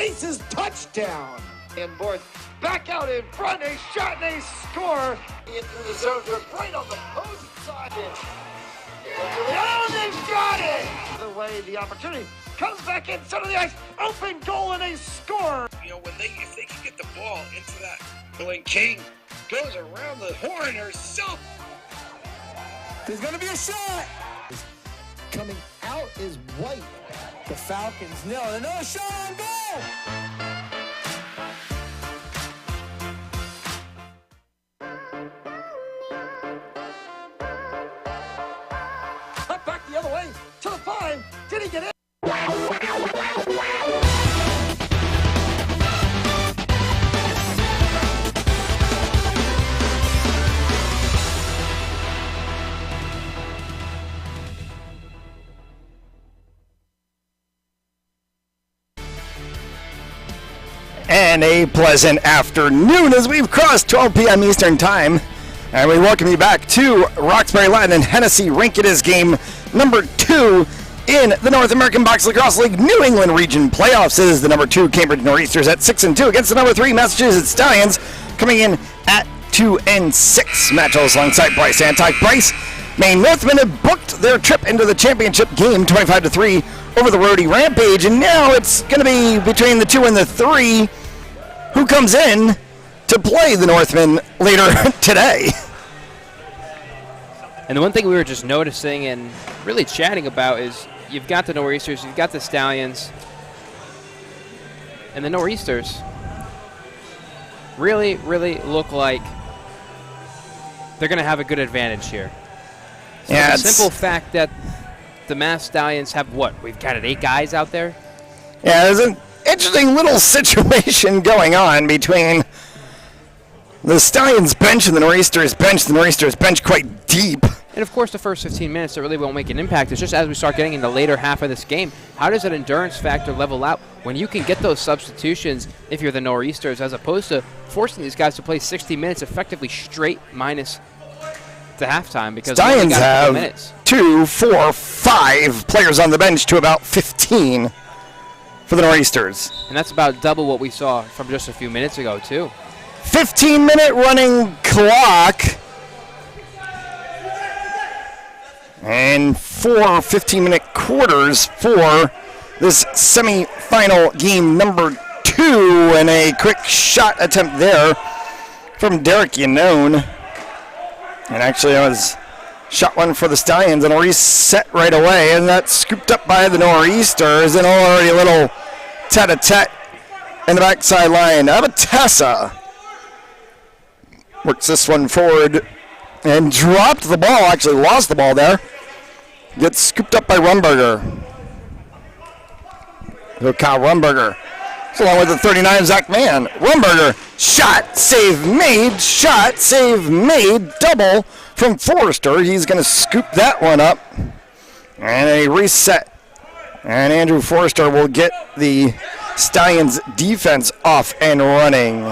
races touchdown. And board back out in front, a shot and a score. Into the zone, they're right on the post side. Oh, they've got it! The way the opportunity comes back in center of the ice, open goal and a score. You know, if they can get the ball into that, when King goes around the horn herself. There's going to be a shot. Coming out is White. The Falcons nil. Another shot on goal. Cut back the other way to the 5. Did he get it? And a pleasant afternoon as we've crossed 12 p.m. Eastern Time. And we welcome you back to Roxbury Latin and Hennessy Rinketis game number 2 in the North American Box Lacrosse League New England Region Playoffs. It is the number 2 Cambridge Nor'easters at 6-2 against the number 3 Massachusetts Stallions coming in at 2-6. Matchups alongside Bryce Antok. Bryce, Maine Northmen have booked their trip into the championship game 25-3 over the Rhodey Rampage, and now it's going to be between the 2 and the 3 who comes in to play the Northmen later today. And the one thing we were just noticing and really chatting about is you've got the Nor'easters, you've got the Stallions, and the Nor'easters really look like they're going to have a good advantage here. So yeah, the simple fact that the Mass Stallions have what? We've got 8 guys out there? Yeah, there's an interesting little situation going on between the Stallions bench and the Nor'easters bench. The Nor'easters bench quite deep. And of course, the first 15 minutes, it really won't make an impact. It's just as we start getting in the later half of this game, how does that endurance factor level out when you can get those substitutions if you're the Nor'easters, as opposed to forcing these guys to play 60 minutes effectively straight minus to halftime, because Stallions have minutes. 2, 4, 5 players on the bench to about 15 for the Nor'easters. And that's about double what we saw from just a few minutes ago, too. 15-minute running clock. And 4 15-minute quarters for this semifinal game number 2. And a quick shot attempt there from Derek Yanone. And actually, that was shot one for the Stallions, and a reset right away. And that's scooped up by the Nor'easters. And already a little tete-a-tete in the backside line. Abatessa works this one forward and dropped the ball, actually lost the ball there. Gets scooped up by Rumberger. So Kyle Rumberger, along with the 39, Zach Mann. Rumberger, shot, save made, double from Forrester. He's going to scoop that one up. And a reset. And Andrew Forrester will get the Stallions defense off and running.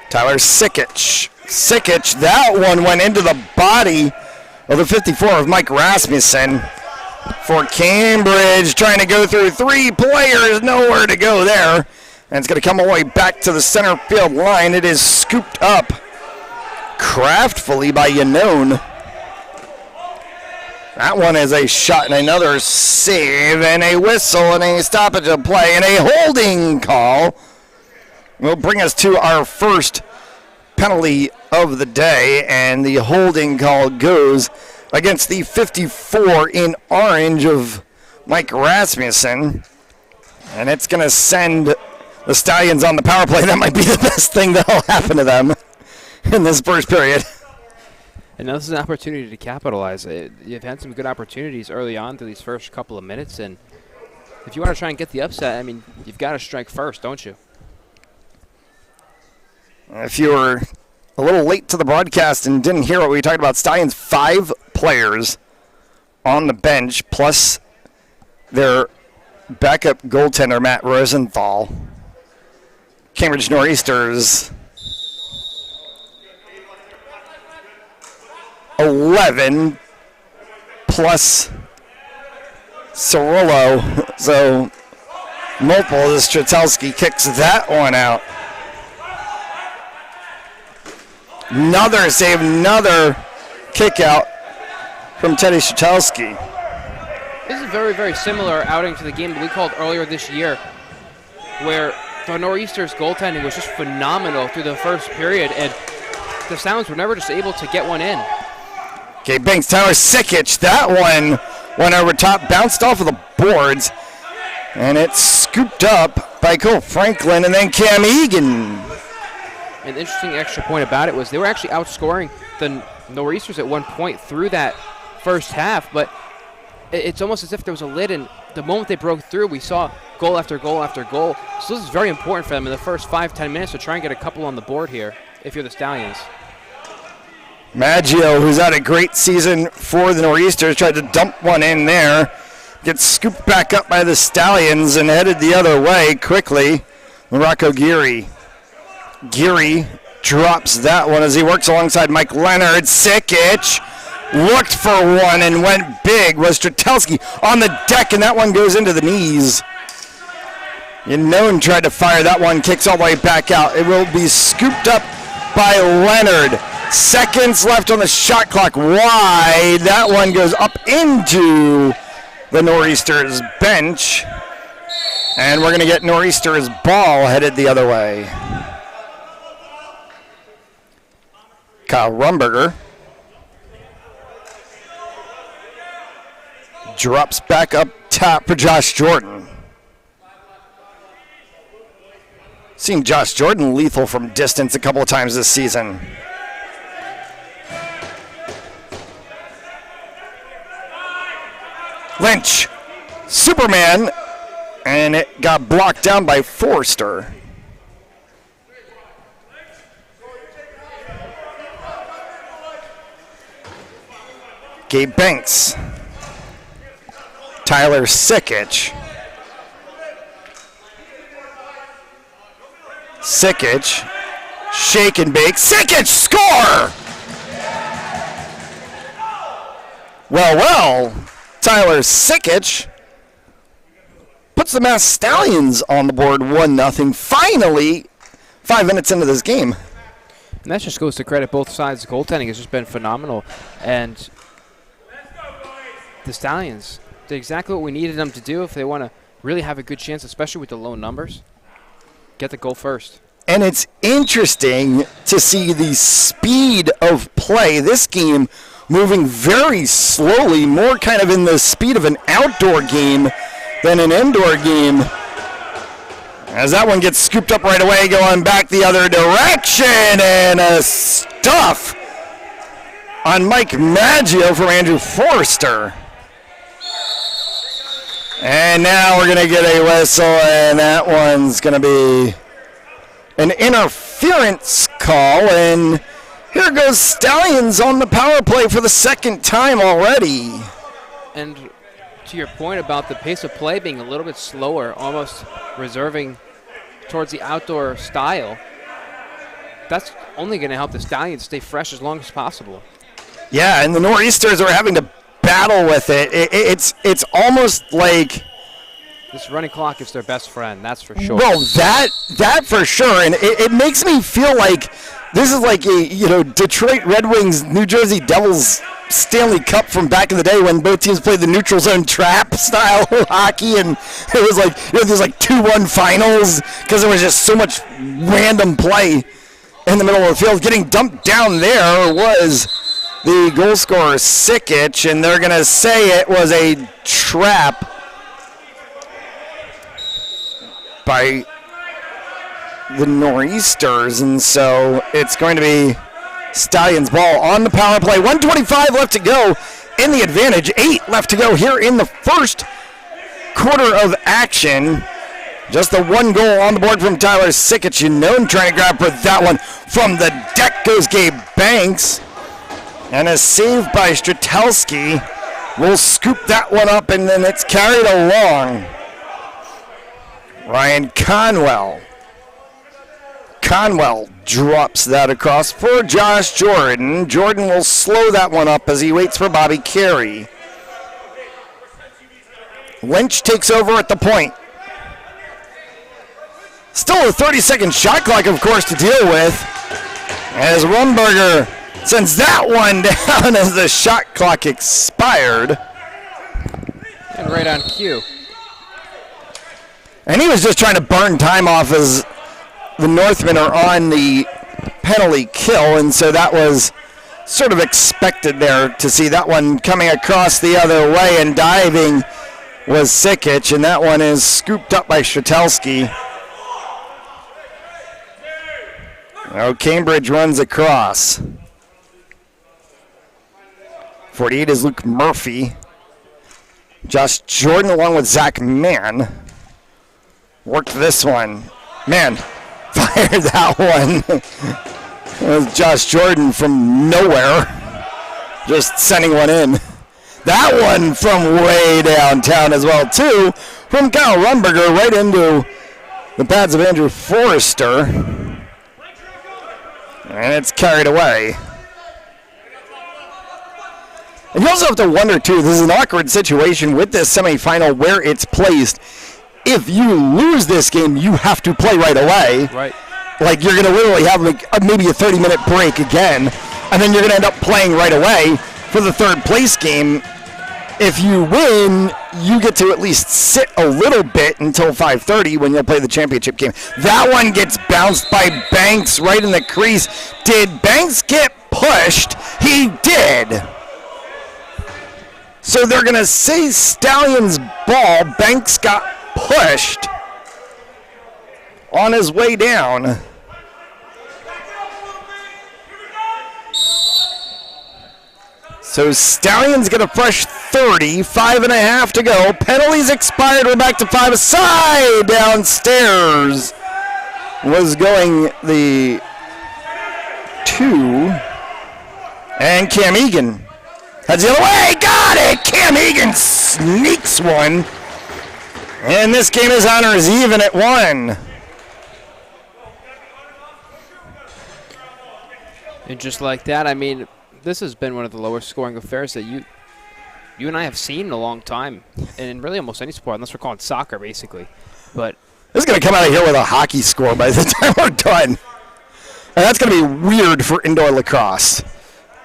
Tyler Sikic, that one went into the body of the 54 of Mike Rasmussen for Cambridge, trying to go through 3 players, nowhere to go there. And it's going to come all the way back to the center field line. It is scooped up craftfully by Yanone. That one is a shot and another save and a whistle and a stoppage of play and a holding call will bring us to our first penalty of the day, and the holding call goes against the 54 in orange of Mike Rasmussen, and it's going to send the Stallions on the power play. That might be the best thing that will happen to them in this first period. And now this is an opportunity to capitalize. You've had some good opportunities early on through these first couple of minutes, and if you want to try and get the upset, I mean, you've got to strike first, don't you? If you were a little late to the broadcast and didn't hear what we talked about, Stallions 5 players on the bench, plus their backup goaltender, Matt Rosenthal. Cambridge Nor'easters 11 plus Cirillo. So multiple as Strzelski kicks that one out. Another save, another kick out from Teddy Strzelski. This is a very, very similar outing to the game that we called earlier this year, where the Nor'easters' goaltending was just phenomenal through the first period, and the Stallions were never just able to get one in. Okay, Banks, Tyler Sikic, that one went over top, bounced off of the boards, and it's scooped up by Cole Franklin and then Cam Egan. An interesting extra point about it was they were actually outscoring the Nor'easters at one point through that first half, but it's almost as if there was a lid, and the moment they broke through, we saw goal after goal after goal. So this is very important for them in the first 5-10 minutes to try and get a couple on the board here if you're the Stallions. Maggio, who's had a great season for the Nor'easters, tried to dump one in there. Gets scooped back up by the Stallions and headed the other way quickly. Morocco Geary. Geary drops that one as he works alongside Mike Leonard. Sikic looked for one and went big. Was Strzelski on the deck, and that one goes into the knees. Yanone tried to fire that one, kicks all the way back out. It will be scooped up by Leonard. Seconds left on the shot clock. Wide. That one goes up into the Nor'easters bench. And we're going to get Nor'easters ball headed the other way. Kyle Rumberger drops back up top for Josh Jordan. Seen Josh Jordan lethal from distance a couple of times this season. Lynch, Superman, and it got blocked down by Forster. Gabe Banks, Tyler Sikic. Sikic, shake and bake. Sikic, score! Well, Tyler Sikic puts the Mass Stallions on the board 1-0. Finally, 5 minutes into this game. And that just goes to credit both sides. The goaltending has just been phenomenal. And the Stallions did exactly what we needed them to do if they want to really have a good chance, especially with the low numbers. Get the goal first. And it's interesting to see the speed of play. This game moving very slowly, more kind of in the speed of an outdoor game than an indoor game. As that one gets scooped up right away, going back the other direction, and a stuff on Mike Maggio from Andrew Forster. And now we're going to get a whistle, and that one's going to be an interference call, and here goes Stallions on the power play for the second time already. And to your point about the pace of play being a little bit slower, almost reserving towards the outdoor style, that's only going to help the Stallions stay fresh as long as possible. Yeah, and the Nor'easters are having to battle with it. It's almost like this running clock is their best friend, that's for sure. Well, that for sure, and it makes me feel like this is like a Detroit Red Wings, New Jersey Devils Stanley Cup from back in the day when both teams played the neutral zone trap style hockey, and it was like there's like 2-1 finals because there was just so much random play in the middle of the field. Getting dumped down there was the goal scorer Sikic, and they're gonna say it was a trap by the Nor'easters, and so it's going to be Stallions ball on the power play. 1:25 left to go in the advantage. 8 left to go here in the first quarter of action. Just the one goal on the board from Tyler Sikic. Trying to grab for that one. From the deck goes Gabe Banks. And a save by Strzelski. Will scoop that one up, and then it's carried along. Ryan Conwell. Conwell drops that across for Josh Jordan. Jordan will slow that one up as he waits for Bobby Carey. Lynch takes over at the point. Still a 30-second shot clock, of course, to deal with, as Rumberger sends that one down as the shot clock expired. And right on cue. And he was just trying to burn time off as the Northmen are on the penalty kill, and so that was sort of expected there to see that one coming across the other way, and diving was Sikic, and that one is scooped up by Strzelski. Now Cambridge runs across. 48 is Luke Murphy. Josh Jordan along with Zach Mann. Worked this one. Man, fired that one. It was Josh Jordan from nowhere. Just sending one in. That one from way downtown as well, too. From Kyle Rumberger right into the pads of Andrew Forrester. And it's carried away. And you also have to wonder, too, this is an awkward situation with this semifinal where it's placed. If you lose this game, you have to play right away. Right. Like, you're going to literally have maybe a 30-minute break again, and then you're going to end up playing right away for the third place game. If you win, you get to at least sit a little bit until 5:30 when you'll play the championship game. That one gets bounced by Banks right in the crease. Did Banks get pushed? He did. So they're going to say Stallions ball. Banks got pushed on his way down. So Stallions get a fresh 30, 5.5 to go. Penalties expired, we're back to 5 aside. Downstairs was going the 2. And Cam Egan heads the other way, got it! Cam Egan sneaks one. And this game is honors even at 1. And just like that, I mean, this has been one of the lowest scoring affairs that you and I have seen in a long time, and in really almost any sport, unless we're calling soccer, basically. But this is going to come out of here with a hockey score by the time we're done. And that's going to be weird for indoor lacrosse.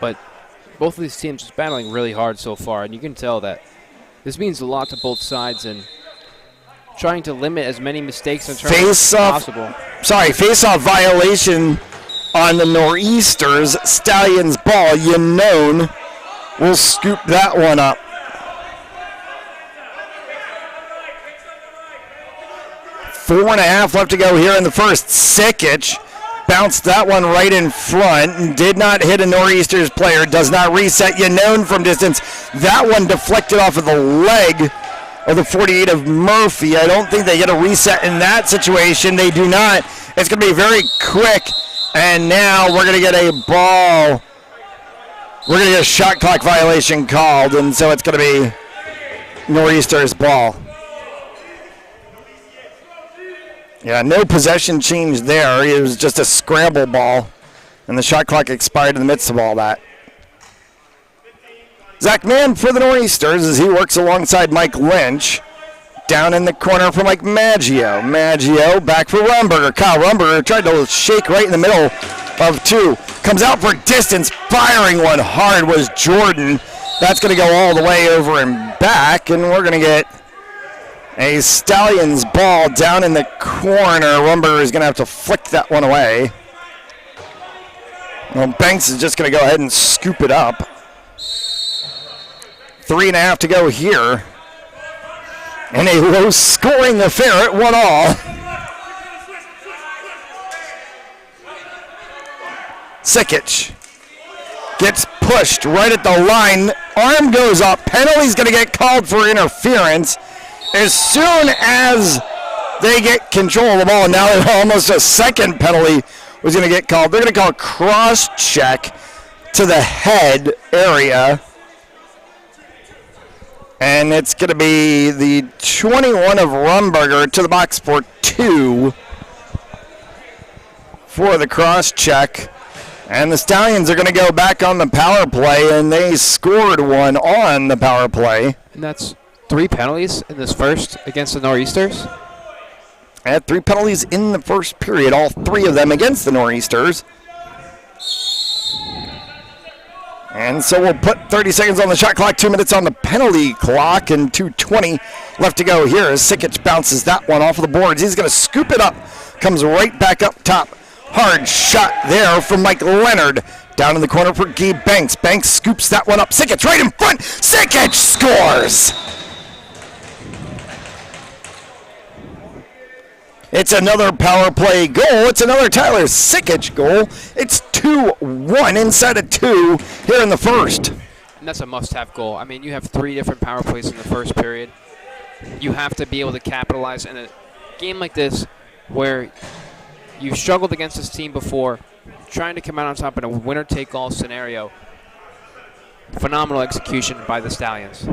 But both of these teams are battling really hard so far, and you can tell that this means a lot to both sides, and trying to limit as many mistakes in terms as possible. Face-off violation on the Nor'easters. Stallions ball. Yanone will scoop that one up. Four and a half left to go here in the first. Sikic bounced that one right in front and did not hit a Nor'easters player. Does not reset. Yanone from distance. That one deflected off of the leg of the 48 of Murphy. I don't think they get a reset in that situation. They do not. It's going to be very quick. And now we're going to get a ball. We're going to get a shot clock violation called, and so it's going to be Nor'easters ball. Yeah, no possession change there. It was just a scramble ball, and the shot clock expired in the midst of all that. Zach Mann for the Nor'easters as he works alongside Mike Lynch. Down in the corner for Mike Maggio. Maggio back for Rumberger. Kyle Rumberger tried to shake right in the middle of 2. Comes out for distance. Firing one hard was Jordan. That's going to go all the way over and back. And we're going to get a Stallions ball down in the corner. Rumberger is going to have to flick that one away. Well, Banks is just going to go ahead and scoop it up. 3.5 to go here. And a low-scoring affair at 1-all. Sikic gets pushed right at the line. Arm goes up. Penalty's going to get called for interference. As soon as they get control of the ball, and now almost a second penalty was going to get called. They're going to call cross-check to the head area. And it's going to be the 21 of Rumberger to the box for 2 for the cross check. And the Stallions are going to go back on the power play, and they scored one on the power play. And that's 3 penalties in this first against the Nor'easters. Had 3 penalties in the first period, all 3 of them against the Nor'easters. And so we'll put 30 seconds on the shot clock, 2 minutes on the penalty clock, and 2:20 left to go here as Sikic bounces that one off of the boards. He's going to scoop it up, comes right back up top. Hard shot there from Mike Leonard. Down in the corner for Gabe Banks. Banks scoops that one up. Sikic right in front. Sikic scores! It's another power play goal. It's another Tyler Sikic goal. It's 2-1 inside of 2 here in the first. And that's a must-have goal. I mean, you have 3 different power plays in the first period. You have to be able to capitalize in a game like this where you've struggled against this team before, trying to come out on top in a winner-take-all scenario. Phenomenal execution by the Stallions.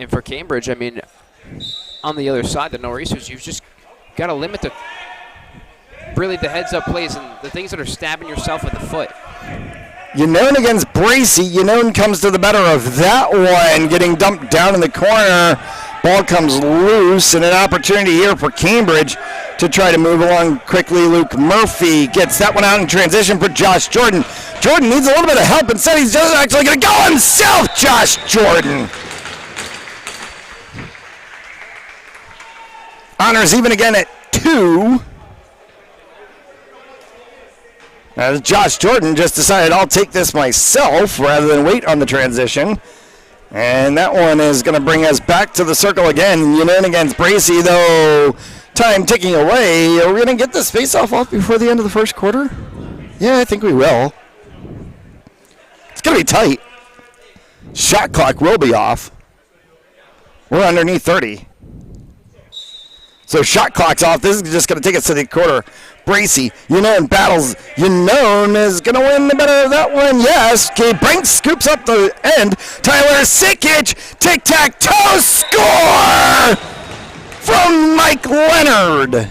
And for Cambridge, I mean, on the other side, the Nor'easters, you've just got to limit the heads-up plays and the things that are stabbing yourself in the foot. Yanone against Bracey. Yanone comes to the better of that one, getting dumped down in the corner. Ball comes loose, and an opportunity here for Cambridge to try to move along quickly. Luke Murphy gets that one out in transition for Josh Jordan. Jordan needs a little bit of help. Instead, he's just actually going to go himself, Josh Jordan. Honors even again at 2. As Josh Jordan just decided, I'll take this myself rather than wait on the transition. And that one is going to bring us back to the circle again. Yanone against Bracey, though. Time ticking away. Are we going to get this face-off off before the end of the first quarter? Yeah, I think we will. It's going to be tight. Shot clock will be off. We're underneath 30. So shot clock's off. This is just going to take us to the quarter. Bracey, Yanone battles. Yanone is going to win the better of that one. Yes. Gabe Banks scoops up the end. Tyler Sikic, tic-tac-toe score from Mike Leonard.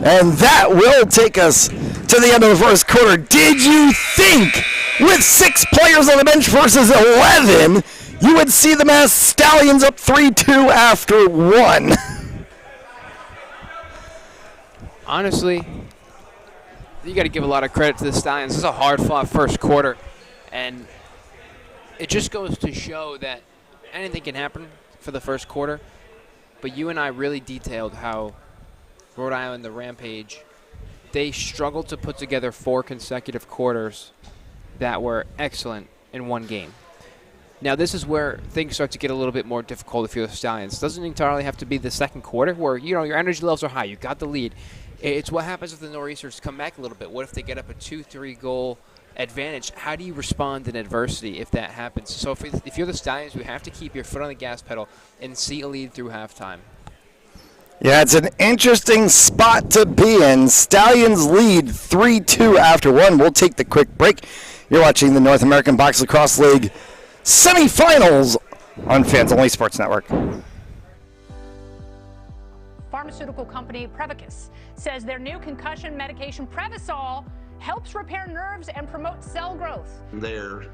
And that will take us to the end of the first quarter. Did you think with 6 players on the bench versus 11, you would see them as Stallions up 3-2 after 1? Honestly, you got to give a lot of credit to the Stallions. This is a hard-fought first quarter, and it just goes to show that anything can happen for the first quarter. But you and I really detailed how Rhode Island, the Rampage, they struggled to put together 4 consecutive quarters that were excellent in one game. Now, this is where things start to get a little bit more difficult if you're the Stallions. It doesn't entirely have to be the second quarter where, you know, your energy levels are high. You got the lead. It's what happens if the Nor'easters come back a little bit. What if they get up a 2-3 goal advantage? How do you respond in adversity if that happens? So if you're the Stallions, you have to keep your foot on the gas pedal and see a lead through halftime. Yeah, it's an interesting spot to be in. Stallions lead 3-2 after 1. We'll take the quick break. You're watching the North American Box Lacrosse League Semifinals on Fans Only Sports Network. Pharmaceutical company Prevacus says their new concussion medication Prevacol helps repair nerves and promote cell growth.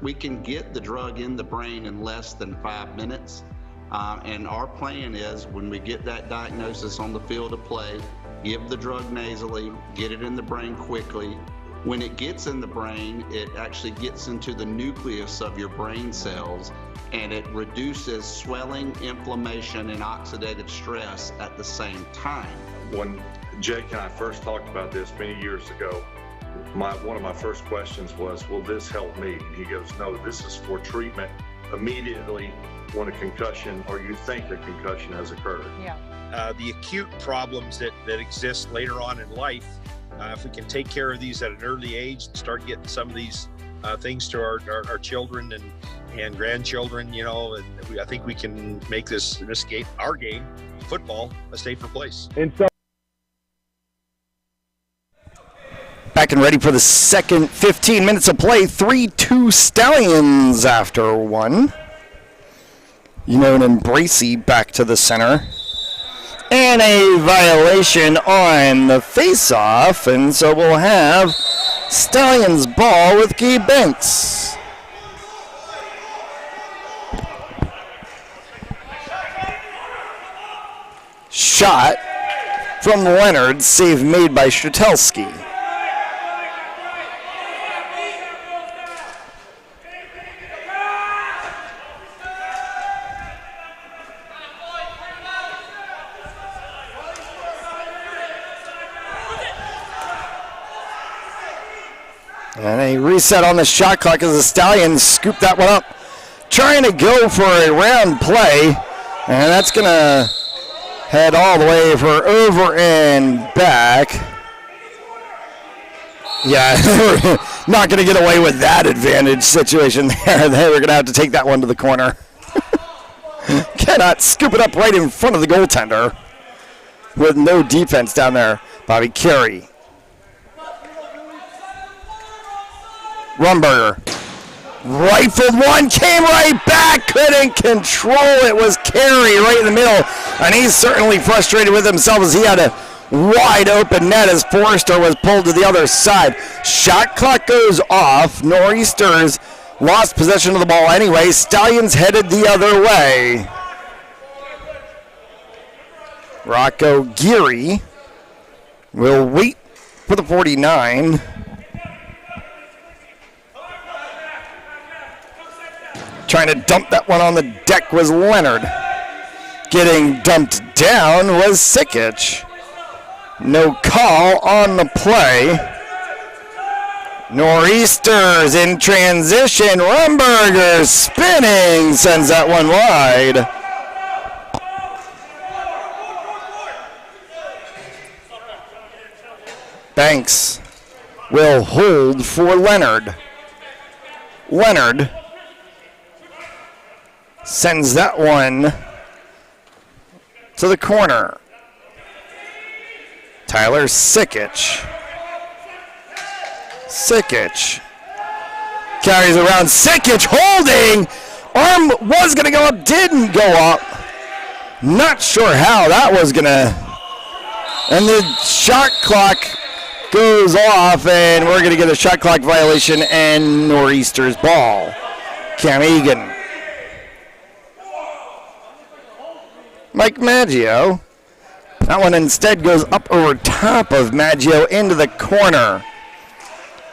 We can get the drug in the brain in less than 5 minutes. And our plan is when we get that diagnosis on the field of play, give the drug nasally, get it in the brain quickly. When it gets in the brain, it actually gets into the nucleus of your brain cells, and it reduces swelling, inflammation, and oxidative stress at the same time. When Jake and I first talked about this many years ago, one of my first questions was, will this help me? And he goes, no, this is for treatment immediately when a concussion or you think a concussion has occurred. Yeah. The acute problems that exist later on in life, if we can take care of these at an early age and start getting some of these things to our children and grandchildren, you know, and I think we can make this game, our game, football, a safer place. And so Back and ready for the second 15 minutes of play. 3-2 Stallions after 1. Yanone and Bracey back to the center. And a violation on the face-off, and so we'll have Stallions ball with Gabe Banks. Shot from Leonard, save made by Strzelski. And a reset on the shot clock as the Stallions scoop that one up. Trying to go for a round play. And that's going to head all the way for over and back. Yeah, not going to get away with that advantage situation there. They were going to have to take that one to the corner. Cannot scoop it up right in front of the goaltender with no defense down there. Bobby Carey. Rumberger. Rifled one, came right back, couldn't control it, was Carey right in the middle, and he's certainly frustrated with himself as he had a wide open net as Forrester was pulled to the other side. Shot clock goes off, Nor'easters lost possession of the ball anyway, Stallions headed the other way. Rocco Geary will wait for the 49. Trying to dump that one on the deck was Leonard. Getting dumped down was Sikic. No call on the play. Nor'easters in transition. Rumberger spinning, sends that one wide. Banks will hold for Leonard. Leonard sends that one to the corner. Tyler Sikic. Sikic carries around. Sikic holding. Arm was going to go up, didn't go up. Not sure how that was going to. And the shot clock goes off, and we're going to get a shot clock violation and Nor'easters ball. Cam Egan. Mike Maggio. That one instead goes up over top of Maggio into the corner.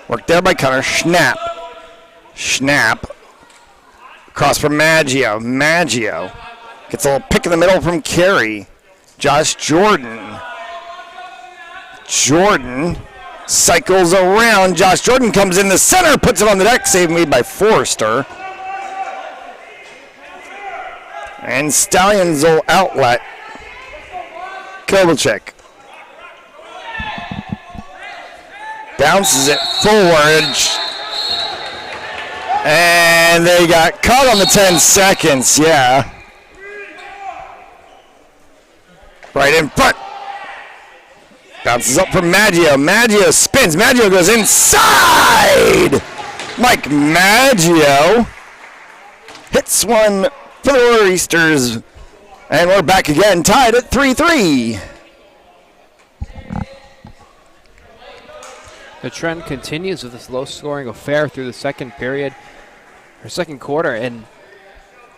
Worked there by Connor Schnapp. Schnapp. Across from Maggio. Maggio gets a little pick in the middle from Carey. Josh Jordan. Jordan cycles around. Josh Jordan comes in the center, puts it on the deck. Save made by Forrester. And Stallions will outlet. Kovalchik bounces it forward. And they got caught on the 10 seconds, yeah. Right in front. Bounces up from Maggio. Maggio spins. Maggio goes inside. Mike Maggio hits one for the Nor'easters, and we're back again, tied at 3-3. The trend continues with this low-scoring affair through the second period, or second quarter, and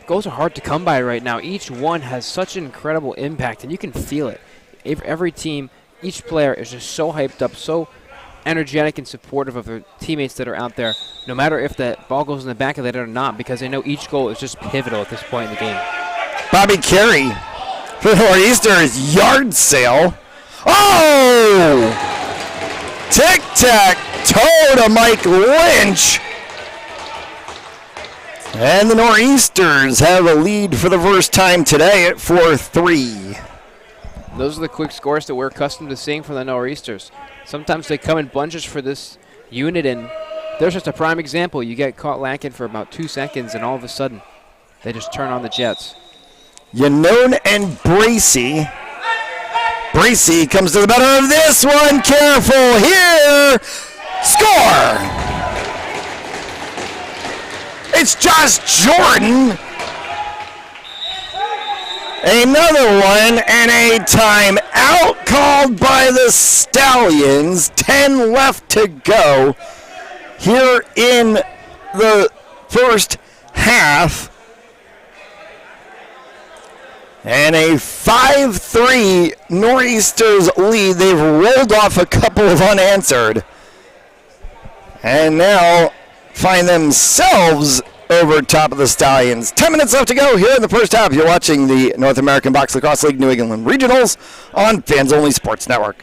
goals are hard to come by right now. Each one has such an incredible impact, and you can feel it. Every team, each player is just so hyped up, so energetic and supportive of their teammates that are out there, no matter if that ball goes in the back of it or not, because they know each goal is just pivotal at this point in the game. Bobby Carey for the Nor'easters, yard sale. Oh! Tic-tac-toe to Mike Lynch. And the Nor'easters have a lead for the first time today at 4-3. Those are the quick scores that we're accustomed to seeing from the Nor'easters. Sometimes they come in bunches for this unit, and there's just a prime example. You get caught lacking for about 2 seconds, and all of a sudden, they just turn on the Jets. Yanone and Bracey. Bracey comes to the better of this one. Careful here. Score! It's Josh Jordan. Another one, and a timeout called by the Stallions. 10 left to go here in the first half. And a 5-3 Nor'easters lead. They've rolled off a couple of unanswered. And now find themselves over top of the Stallions. 10 minutes left to go here in the first half. You're watching the North American Box Lacrosse League New England Regionals on Fans Only Sports Network.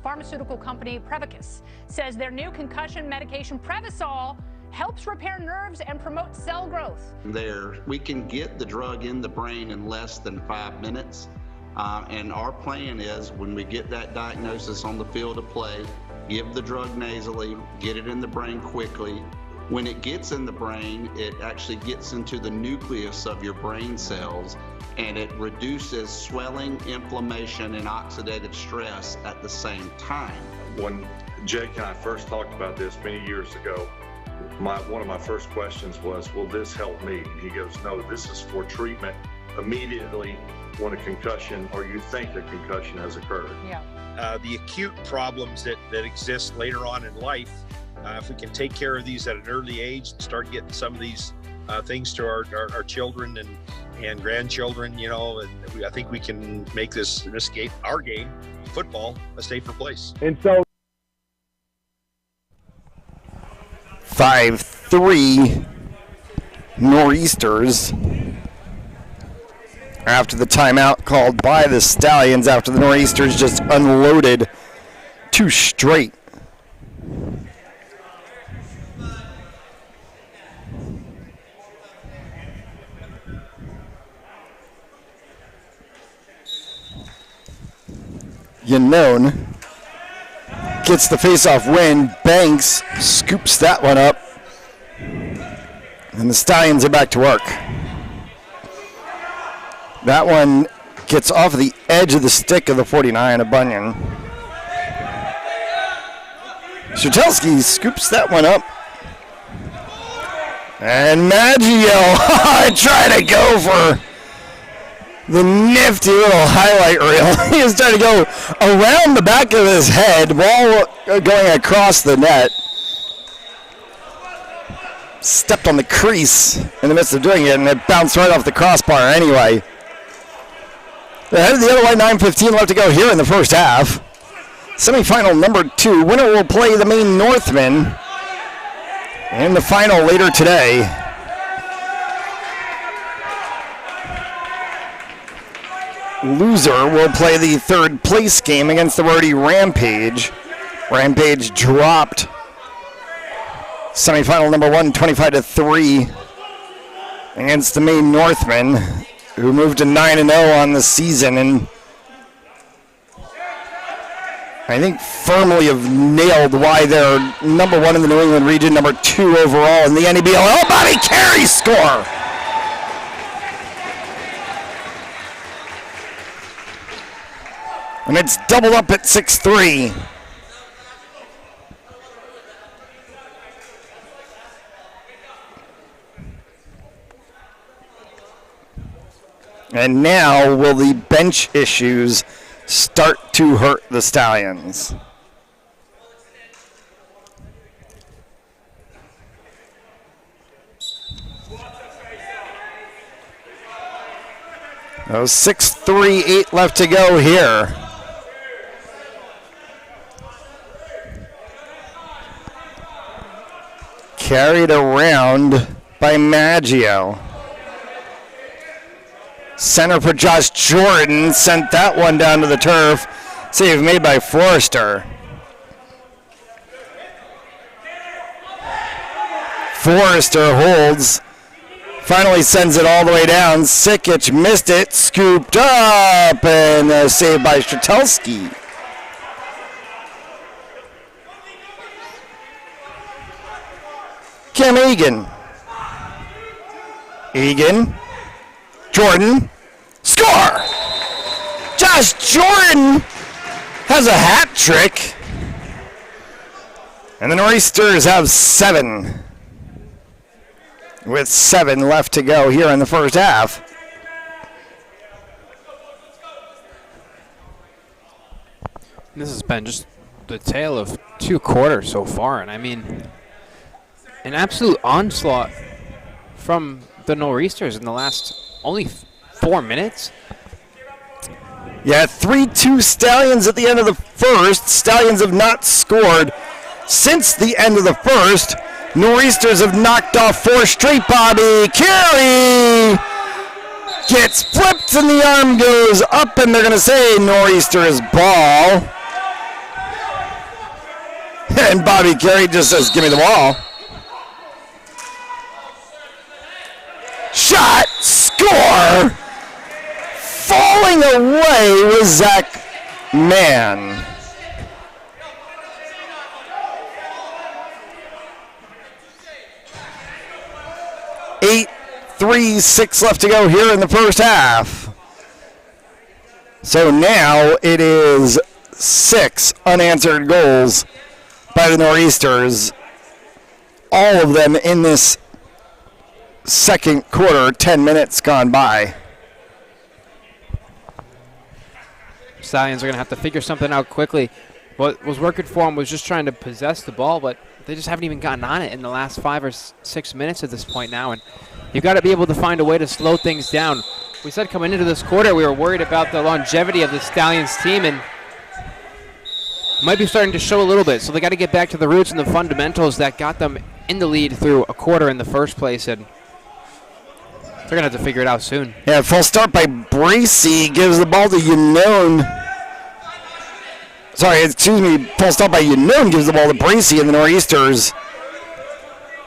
Pharmaceutical company Prevacus says their new concussion medication Prevacol helps repair nerves and promote cell growth. We can get the drug in the brain in less than 5 minutes. And our plan is when we get that diagnosis on the field of play, give the drug nasally, get it in the brain quickly. When it gets in the brain, it actually gets into the nucleus of your brain cells, and it reduces swelling, inflammation, and oxidative stress at the same time. When Jake and I first talked about this many years ago, one of my first questions was, will this help me? And he goes, no, this is for treatment immediately when a concussion or you think a concussion has occurred. Yeah. The acute problems that exist later on in life, if we can take care of these at an early age and start getting some of these things to our children and grandchildren, you know, and I think we can make this game, our game, football, a safer place. And so 5-3 Nor'easters after the timeout called by the Stallions after the Nor'easters just unloaded 2 straight. Yanone gets the face-off win. Banks scoops that one up. And the Stallions are back to work. That one gets off the edge of the stick of the 49 of Bunyan. Shatelski scoops that one up. And Maggio trying to go for the nifty little highlight reel. He was trying to go around the back of his head while going across the net. Stepped on the crease in the midst of doing it, and it bounced right off the crossbar anyway. They're headed the other way, 9:15 left to go here in the first half. Semifinal number 2. Winner will play the Maine Northmen in the final later today. Loser will play the third place game against the Rhodey Rampage. Rampage dropped semifinal number 1, 25-3 against the Maine Northmen, who moved to 9-0 on the season, and I think firmly have nailed why they're number 1 in the New England region, number 2 overall in the NABL. Oh, Bobby Carey score! And it's doubled up at 6-3. And now will the bench issues start to hurt the Stallions? Oh, 6-3, 8 left to go here. Carried around by Maggio. Center for Josh Jordan, sent that one down to the turf. Save made by Forrester. Forrester holds. Finally sends it all the way down. Sikic missed it, scooped up, and saved by Stratelski. Cam Egan. Egan. Jordan. Score! Josh Jordan has a hat trick. And the Nor'easters have 7. with 7 left to go here in the first half. This has been just the tale of 2 quarters so far, and I mean, an absolute onslaught from the Nor'easters in the last only 4 minutes. Yeah, 3-2 Stallions at the end of the first. Stallions have not scored since the end of the first. Nor'easters have knocked off 4 straight. Bobby Carey gets flipped and the arm goes up, and they're going to say Nor'easters ball. And Bobby Carey just says, give me the ball. Shot, score! Falling away was Zach Mann. 8-3-6 left to go here in the first half. So now it is 6 unanswered goals by the Nor'easters. All of them in this second quarter, 10 minutes gone by. Stallions are going to have to figure something out quickly. What was working for them was just trying to possess the ball, but they just haven't even gotten on it in the last 5 or 6 minutes at this point now. And you've got to be able to find a way to slow things down. We said coming into this quarter we were worried about the longevity of the Stallions team, and might be starting to show a little bit. So they got to get back to the roots and the fundamentals that got them in the lead through a quarter in the first place, and they're going to have to figure it out soon. Yeah, full start by Bracey. Gives the ball to Yanone. Sorry, excuse me. Full start by Yanone. Gives the ball to Bracey, and the Nor'easters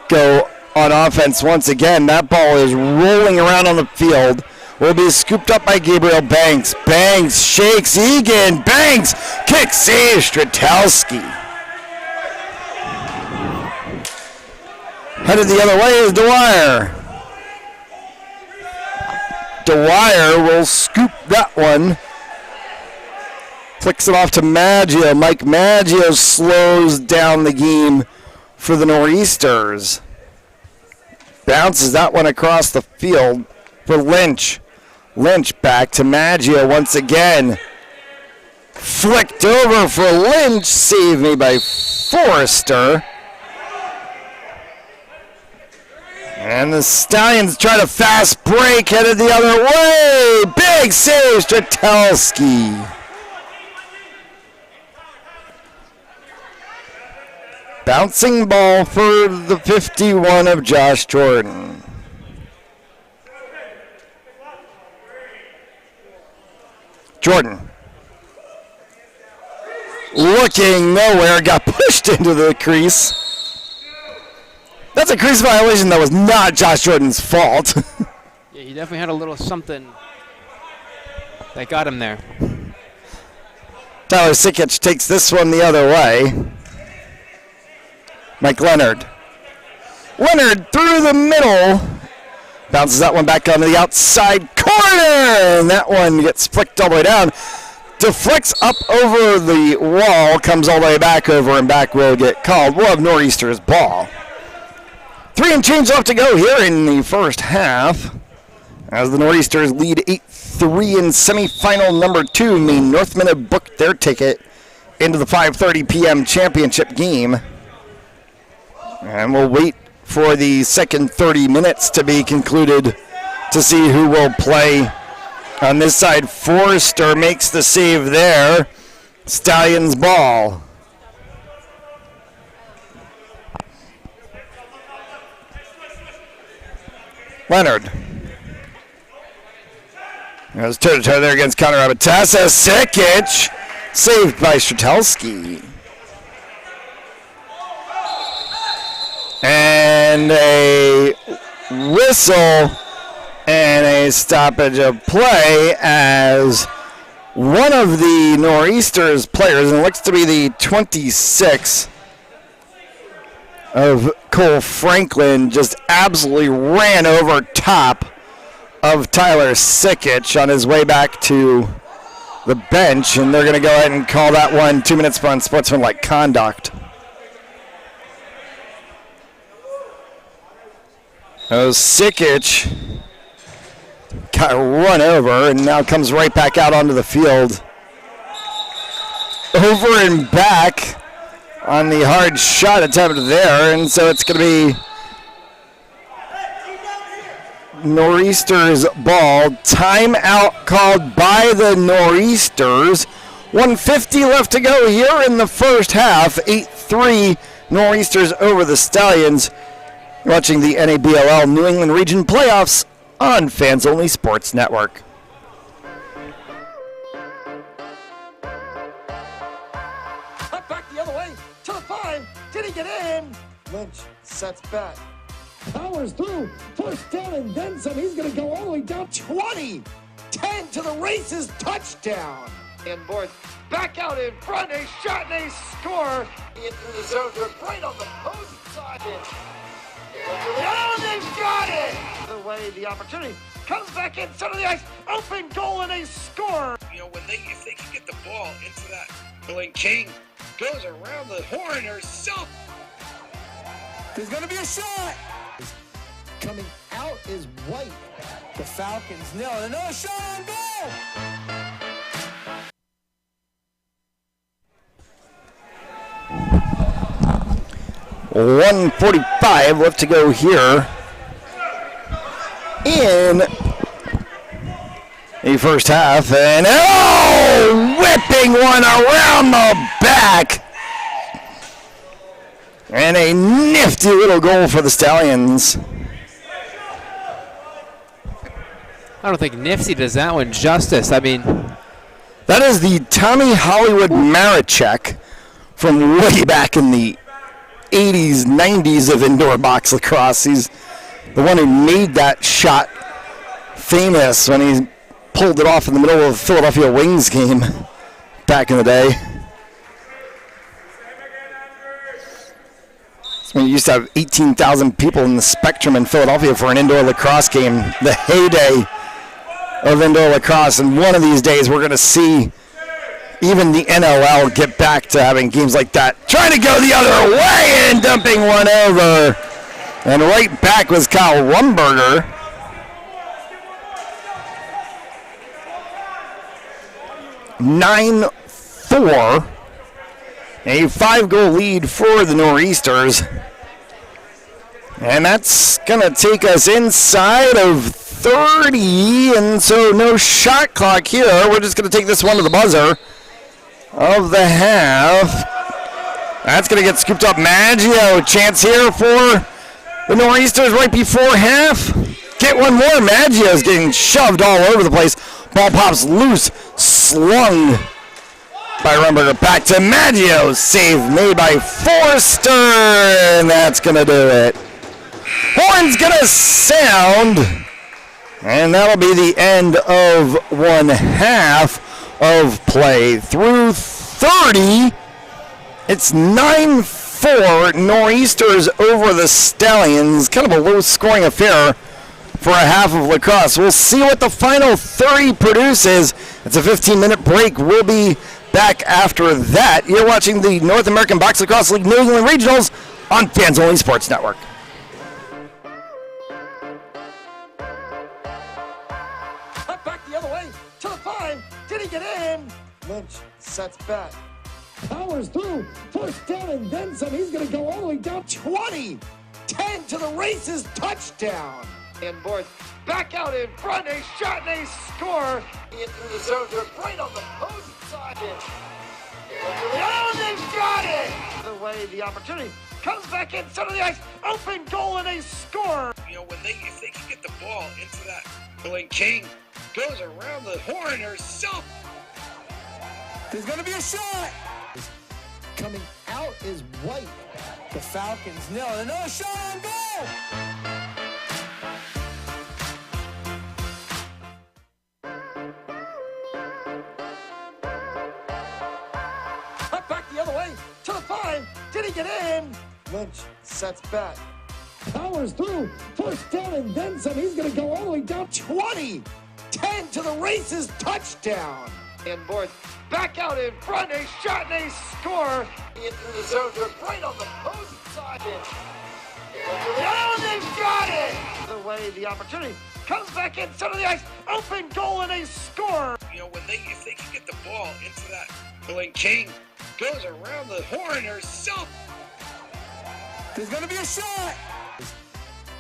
go on offense once again. That ball is rolling around on the field. Will be scooped up by Gabriel Banks. Banks shakes Egan. Banks kick save Stratelski. Headed the other way is Dwyer. Dwyer will scoop that one. Flicks it off to Maggio. Mike Maggio slows down the game for the Nor'easters. Bounces that one across the field for Lynch. Lynch back to Maggio once again. Flicked over for Lynch. Saved me by Forrester. And the Stallions try to fast break, headed the other way. Big save, Stratelski. Bouncing ball for the 51 of Josh Jordan. Jordan. Looking nowhere, got pushed into the crease. That's a crease violation that was not Josh Jordan's fault. Yeah, he definitely had a little something that got him there. Tyler Sikic takes this one the other way. Mike Leonard. Leonard through the middle. Bounces that one back onto the outside corner. And that one gets flicked all the way down. Deflects up over the wall. Comes all the way back over, and back will get called. We'll have Nor'easters ball. 3 and change left to go here in the first half. As the Nor'easters lead 8-3 in semifinal number 2. Maine Northmen have booked their ticket into the 5:30 p.m. championship game. And we'll wait for the second 30 minutes to be concluded to see who will play on this side. Forrester makes the save there. Stallions ball. Leonard. There's toe-to-toe there against Connor Abatassa. Sikic saved by Stratelski. And a whistle and a stoppage of play as one of the Nor'easters players, and it looks to be the 26 of Cole Franklin, just absolutely ran over top of Tyler Sikic on his way back to the bench, and they're going to go ahead and call that one 2 minutes for unsportsmanlike conduct. Sikic got run over and now comes right back out onto the field. Over and back on the hard shot attempt there, and so it's going to be Nor'easters ball. Timeout called by the Nor'easters. 1:50 left to go here in the first half. 8-3 Nor'easters over the Stallions. You're watching the NABLL New England Region Playoffs on Fans Only Sports Network. Cut back the other way to the 5. Did he get in? Lynch sets back. Powers through. First down and then some. He's going to go all the way down 20. 10 to the races. Touchdown. And boards back out in front. A shot and a score. Into the zone. They're right on the post side. Oh, they've got it! The way the opportunity comes back in center of the ice. Open goal and a score. You know, if they can get the ball into that, when King goes around the horn herself. There's going to be a shot. Coming out is White. The Falcons nail it. Another shot on goal. $1:45 left to go here in the first half. And whipping one around the back. And a nifty little goal for the Stallions. I don't think nifty does that one justice. I mean, that is the Tommy Hollywood Marichek from way back in the 80s, 90s of indoor box lacrosse. He's the one who made that shot famous when he pulled it off in the middle of a Philadelphia Wings game back in the day. It's when you used to have 18,000 people in the Spectrum in Philadelphia for an indoor lacrosse game, the heyday of indoor lacrosse. And one of these days we're going to see even the NLL get back to having games like that. Trying to go the other way and dumping one over. And right back was Kyle Rumberger. (9-4). A 5-goal lead for the Nor'easters. And that's going to take us inside of 30. And so no shot clock here. We're just going to take this one to the buzzer of the half. That's going to get scooped up. Maggio, chance here for the Nor'easters right before half. Get one more. Maggio's getting shoved all over the place. Ball pops loose, slung by Rumberger. Back to Maggio. Save made by Forster, and that's going to do it. Horn's going to sound, and that'll be the end of one half of play. Through 30, it's 9-4 Nor'easters over the Stallions. Kind of a low-scoring affair for a half of lacrosse. We'll see what the final 30 produces. It's a 15-minute break. We'll be back after that. You're watching the North American Box Lacrosse League New England Regionals on Fans Only Sports Network. Cut back the other way to the 5. Did he get in? Lynch sets back. Powers through. First down and then some. He's going to go all the way down 20. 10 to the races. Touchdown. And boards back out in front. A shot and a score. Into the zone. They're right on the post side. Oh, they've got it! The way the opportunity comes back in center of the ice. Open goal and a score. You know, if they can get the ball into that, when King goes around the horn herself. There's going to be a shot. Coming out is White. The Falcons nail it. Another shot on goal. Cut back the other way to the 5. Did he get in? Lynch sets back. Powers through. First down and then some. He's going to go all the way down 20. 10 to the races. Touchdown. And boards back out in front. A shot and a score. Into the zone. They're right on the post side. Oh, they've got it! away the opportunity. Comes back in, center of the ice, open goal, and a score. You know, if they can get the ball into that, when King goes around the horn herself. There's going to be a shot.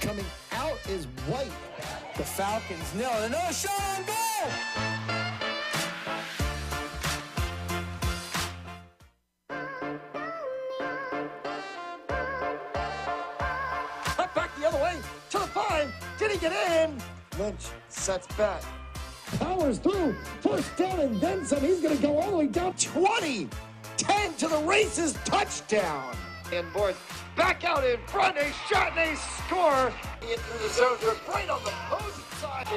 Coming out is White. The Falcons nail it. Another shot on goal. Cut back the other way to the 5. Did he get in? Lynch sets back. Powers through. First down and then some. He's going to go all the way down 20. 10 to the races. Touchdown. And boys back out in front. A shot and a score. Into the zone. They're right on the opposing side.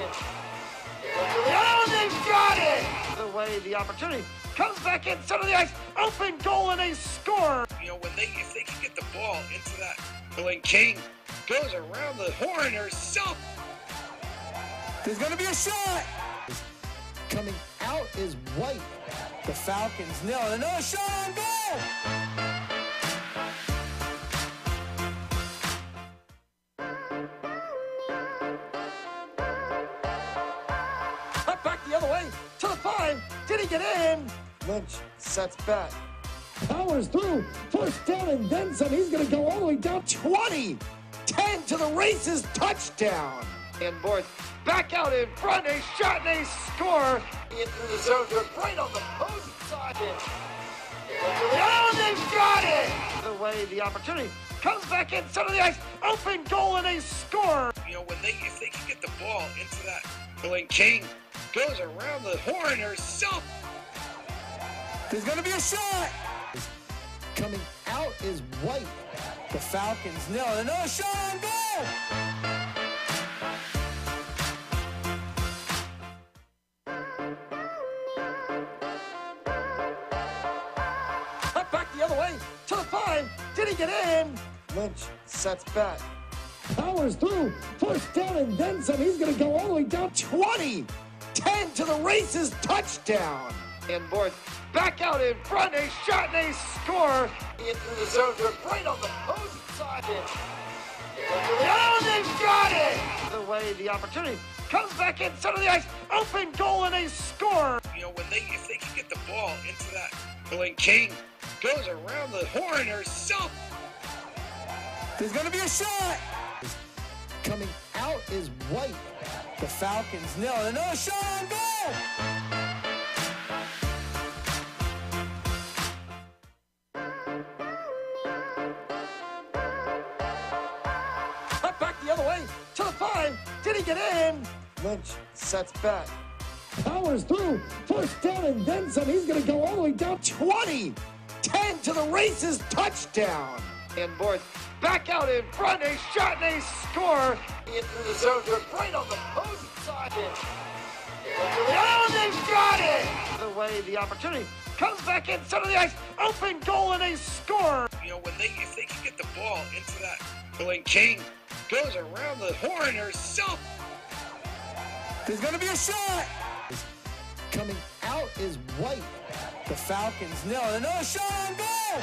Oh, they've got it. The way the opportunity comes back in center of the ice. Open goal and a score. You know, if they can get the ball into that, when King goes around the horn herself. There's going to be a shot. Coming out is White. The Falcons nail it. Another shot on goal. Cut back the other way to the 5. Did he get in? Lynch sets back. Powers through. First down and then some. He's going to go all the way down 20. 10 to the races. Touchdown. And boys back out in front. A shot and a score. Into the zone. They're right on the opposing side. Oh, they've got it. The way the opportunity comes back in center of the ice. Open goal and a score. You know, if they can get the ball into that, when King goes around the horn herself. There's going to be a shot. Coming out is White. The Falcons nail it. Another shot on goal. Cut back the other way to the 5. Did he get in? Lynch sets back. Powers through. First down and then some. He's going to go all the way down 20. 10 to the races. Touchdown. And boys back out in front. A shot and a score. Into the zone. They're right on the opposing side. Oh, they've got it. The way the opportunity comes back in center of the ice. Open goal and a score. You know, if they can get the ball into that, when King goes around the horn herself. There's going to be a shot. Coming out is White. The Falcons nail it. Another shot on goal. Cut back the other way to the 5. Did he get in? Lynch sets back. Powers through. First down and then some. He's going to go all the way down 20. 10 to the races. Touchdown. And boys back out in front. A shot and a score. Into the zone. They're right on the opposing side. Oh, they've got it. The way the opportunity comes back in center of the ice. Open goal and a score. You know, if they can get the ball into that, when King goes around the horn herself. There's going to be a shot. Coming out is White. The Falcons nail it. Another shot on goal.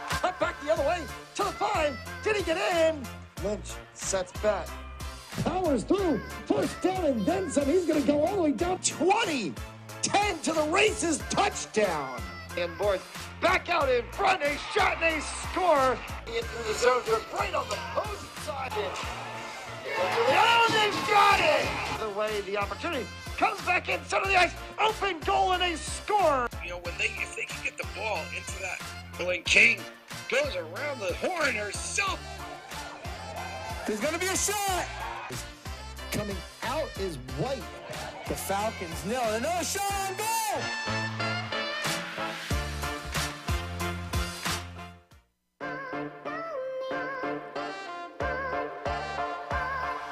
Cut back the other way to the 5. Did he get in? Lynch sets back. Powers through. First down and then some. He's going to go all the way down 20. 10 to the races. Touchdown. And boys back out in front. A shot and a score. Into the zone. They're right on the opposing side. Oh, they've got it. The way the opportunity comes back in center of the ice. Open goal and a score. You know, if they can get the ball into that, when King goes around the horn herself. There's going to be a shot. Coming out is White. The Falcons nail it. Another shot on goal.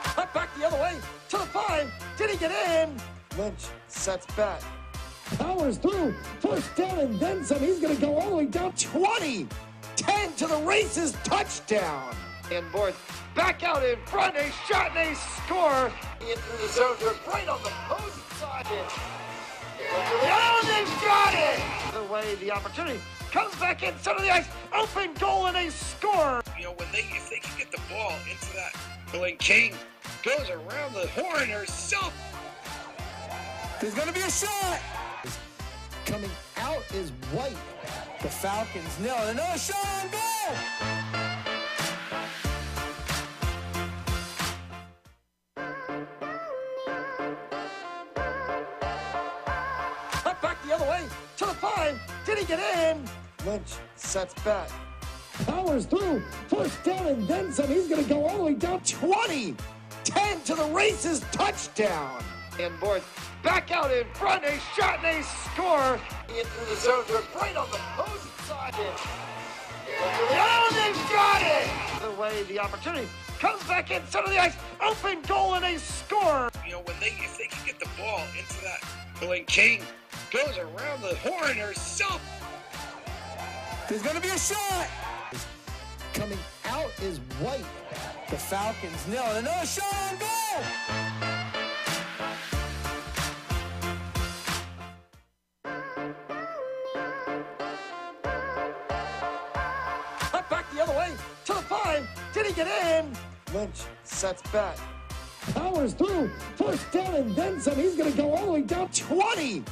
Cut back the other way to the 5. Did he get in? Lynch sets back. Powers through. First down and then some. He's going to go all the way down 20. 10 to the races. Touchdown. And boys back out in front. A shot and a score. Into the zone. They're right on the opposing side. Oh, they've got it. away the opportunity. Comes back in, center of the ice, open goal, and they score. You know, if they can get the ball into that, when King goes around the horn herself. There's going to be a shot. Coming out is White. The Falcons nail it. Another shot on goal. Cut back the other way to the 5. Did he get in? Lynch sets back. Powers through. First down and then some. He's going to go all the way down 20. 10 to the races. Touchdown. And boards back out in front. A shot and they score. In through the zone. They're right on the opposing side. Oh, they've got it. The way the opportunity comes back in, center of the ice, open goal, and they score. You know, if they can get the ball into that, when King goes around the horn herself. There's going to be a shot. Coming out is White. The Falcons nail it. Another shot on goal. Cut back the other way to the 5. Did he get in? Lynch sets back. Powers through. First down and then some. He's going to go all the way down 20.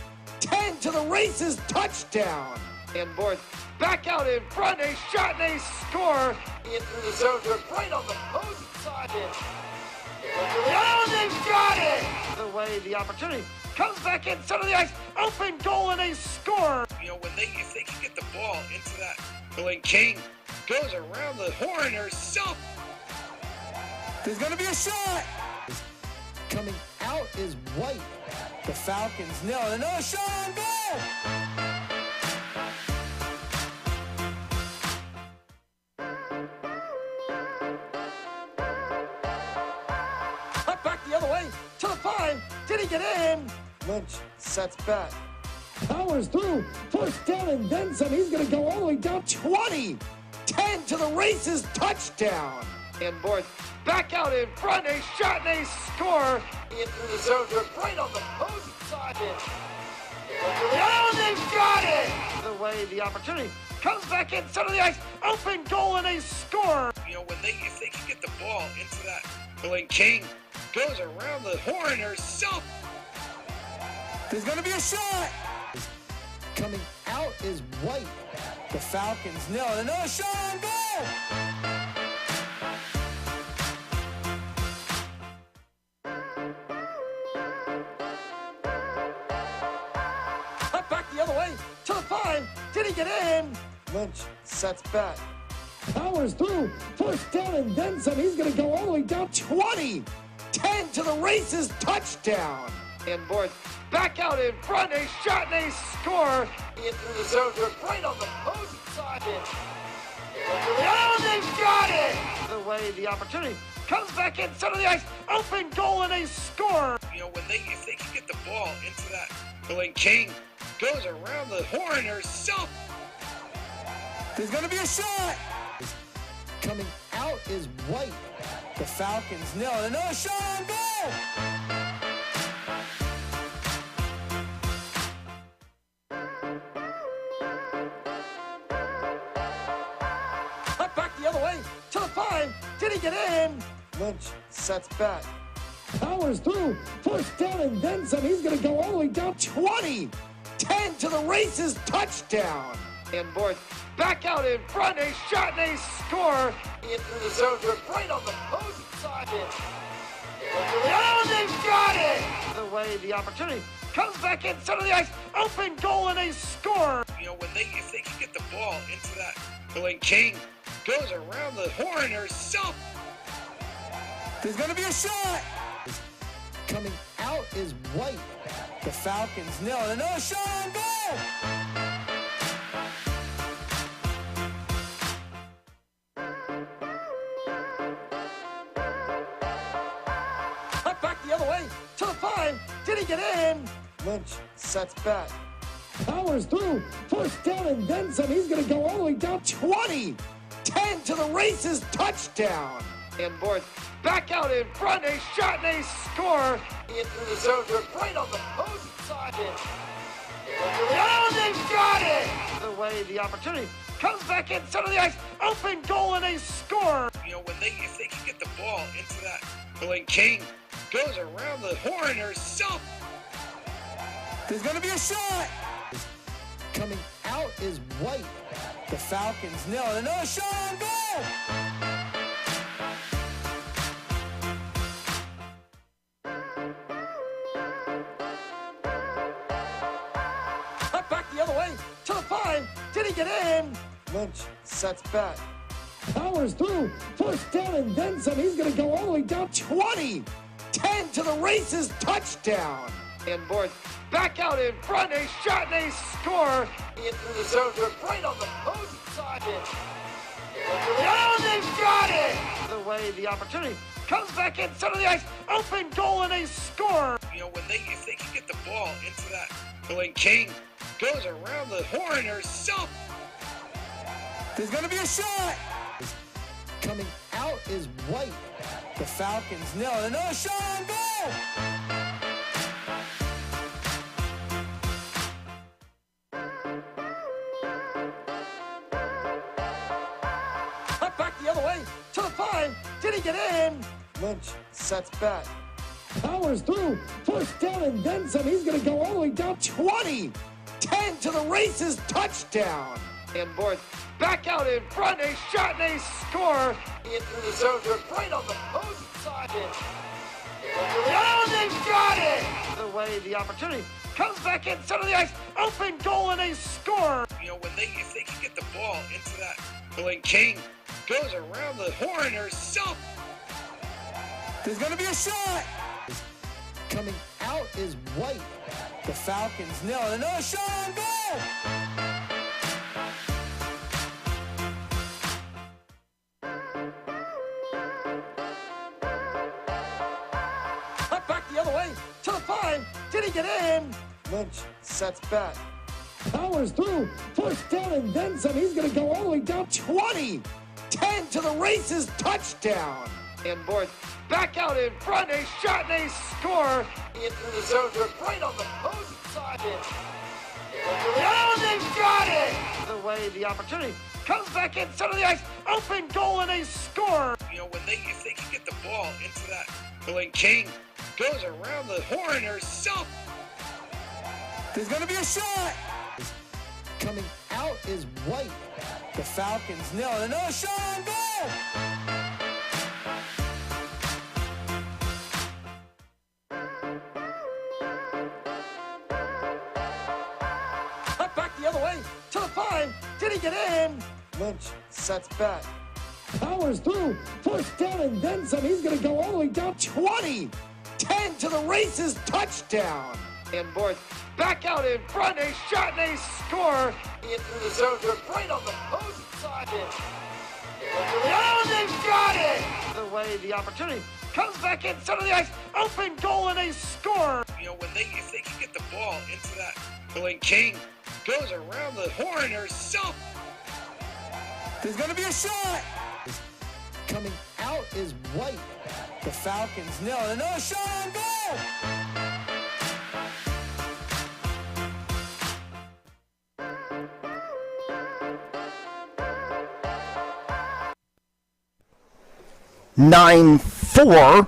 10 to the races. Touchdown. And boards back out in front. A shot and they score. In through the zone. They're right on the opposing side. Oh, they've got it. The way the opportunity comes back in, center of the ice, open goal, and they score. You know, if they can get the ball into that, when King goes around the horn herself. There's going to be a shot. Coming out is White. The Falcons nail it. Another shot on goal. Cut back the other way to the 5. Did he get in? Lynch sets back. Powers through. First down and then some. He's going to go all the way down 20. 10 to the races. Touchdown. And boards back out in front. A shot and they score. In through the zone. They're right on the opposing side. Oh, they've got it. The way the opportunity comes back in, center of the ice, open goal, and they score. You know, if they can get the ball into that, when King goes around the horn herself. There's going to be a shot. Coming out is White. The Falcons nail it. Another shot on goal. Cut back the other way to the 5. Did he get in? Lynch sets back. Powers through. First down and then some. He's going to go all the way down 20. 10 to the races. Touchdown. And boards back out in front. A shot and they score. In through the zone. They're right on the opposing side. Oh, they've got it. The way the opportunity comes back in, center of the ice, open goal, and they score. You know, if they can get the ball into that, when King goes around the horn herself. There's going to be a shot. Coming out is White. The Falcons nail it. Another shot on goal. Cut back the other way to the 5. Did he get in? Lynch sets back. Powers through. First down and then some. He's going to go all the way down 20. 10 to the races. Touchdown. And boards back out in front. A shot and they score. In through the zone. They're right on the opposing side. Oh, they've got it. The way the opportunity comes back in, center of the ice, open goal, and they score. You know, if they can get the ball into that, when King goes around the horn herself. There's going to be a shot. Coming out is White. The Falcons nail it. Another shot on goal. Cut back the other way to the 5. Did he get in? Lynch sets back. Powers through. First down and then some. He's going to go all the way down 20. 10 to the races. Touchdown. And boards back out in front. A shot and they score. In through the zone. They're right on the opposing side. Oh, Oh, they've got it! The way the opportunity comes back in, center of the ice, open goal, and they score. You know, if they can get the ball into that, when King goes around the horn herself. There's going to be a shot. Coming out is White. The Falcons nail it. Another shot on goal. Cut back the other way to the 5. Did he get in? Lynch sets back. Powers through. First down and then some. He's going to go all the way down 20. 10 to the races. Touchdown. And boards back out in front. A shot and they score. In through the zone. They're right on the post side. Oh, they've got it. The way the opportunity comes back in, center of the ice, open goal, and they score. You know, if they can get the ball into that, when King goes around the horn herself. There's going to be a shot. Coming out is White. The Falcons nail it. Another shot on goal. Cut back the other way to the 5. Did he get in? Lynch sets back. Powers through. First down and then some. He's going to go all the way down 20. 10 to the races. Touchdown. And boards back out in front. A shot and they score. In through the zone. They're right on the post side. Oh, they've got it. The way the opportunity comes back in, center of the ice, open goal, and they score. You know, if they can get the ball into that, when King goes around the horn herself. There's going to be a shot. Coming out is White. The Falcons nail it. Another shot on goal. Cut back the other way to the 5. Did he get in? Lynch sets back. Powers through. First down and then some. He's going to go all the way down 20. 10 to the races. Touchdown. And boards back out in front. A shot and they score. In through the zone. They're right on the post side. Oh, they've got it. The way the opportunity comes back in, center of the ice, open goal, and they score. You know, if they can get the ball into that, when King goes around the horn herself. There's going to be a shot. Coming out is White. The Falcons nail it. Another shot on goal. Cut back the other way to the 5. Did he get in? Lynch sets back. Powers through. First down and then some. He's going to go all the way down 20. 10 to the races. Touchdown. And boards back out in front. A shot and they score. In through the zone. They're right on the post side. Oh, they've got it. The way the opportunity comes back in, center of the ice, open goal, and they score. You know, if they can get the ball into that, when King goes around the horn herself. There's going to be a shot. Coming out is White. The Falcons nail it. Another shot on goal. Nine 4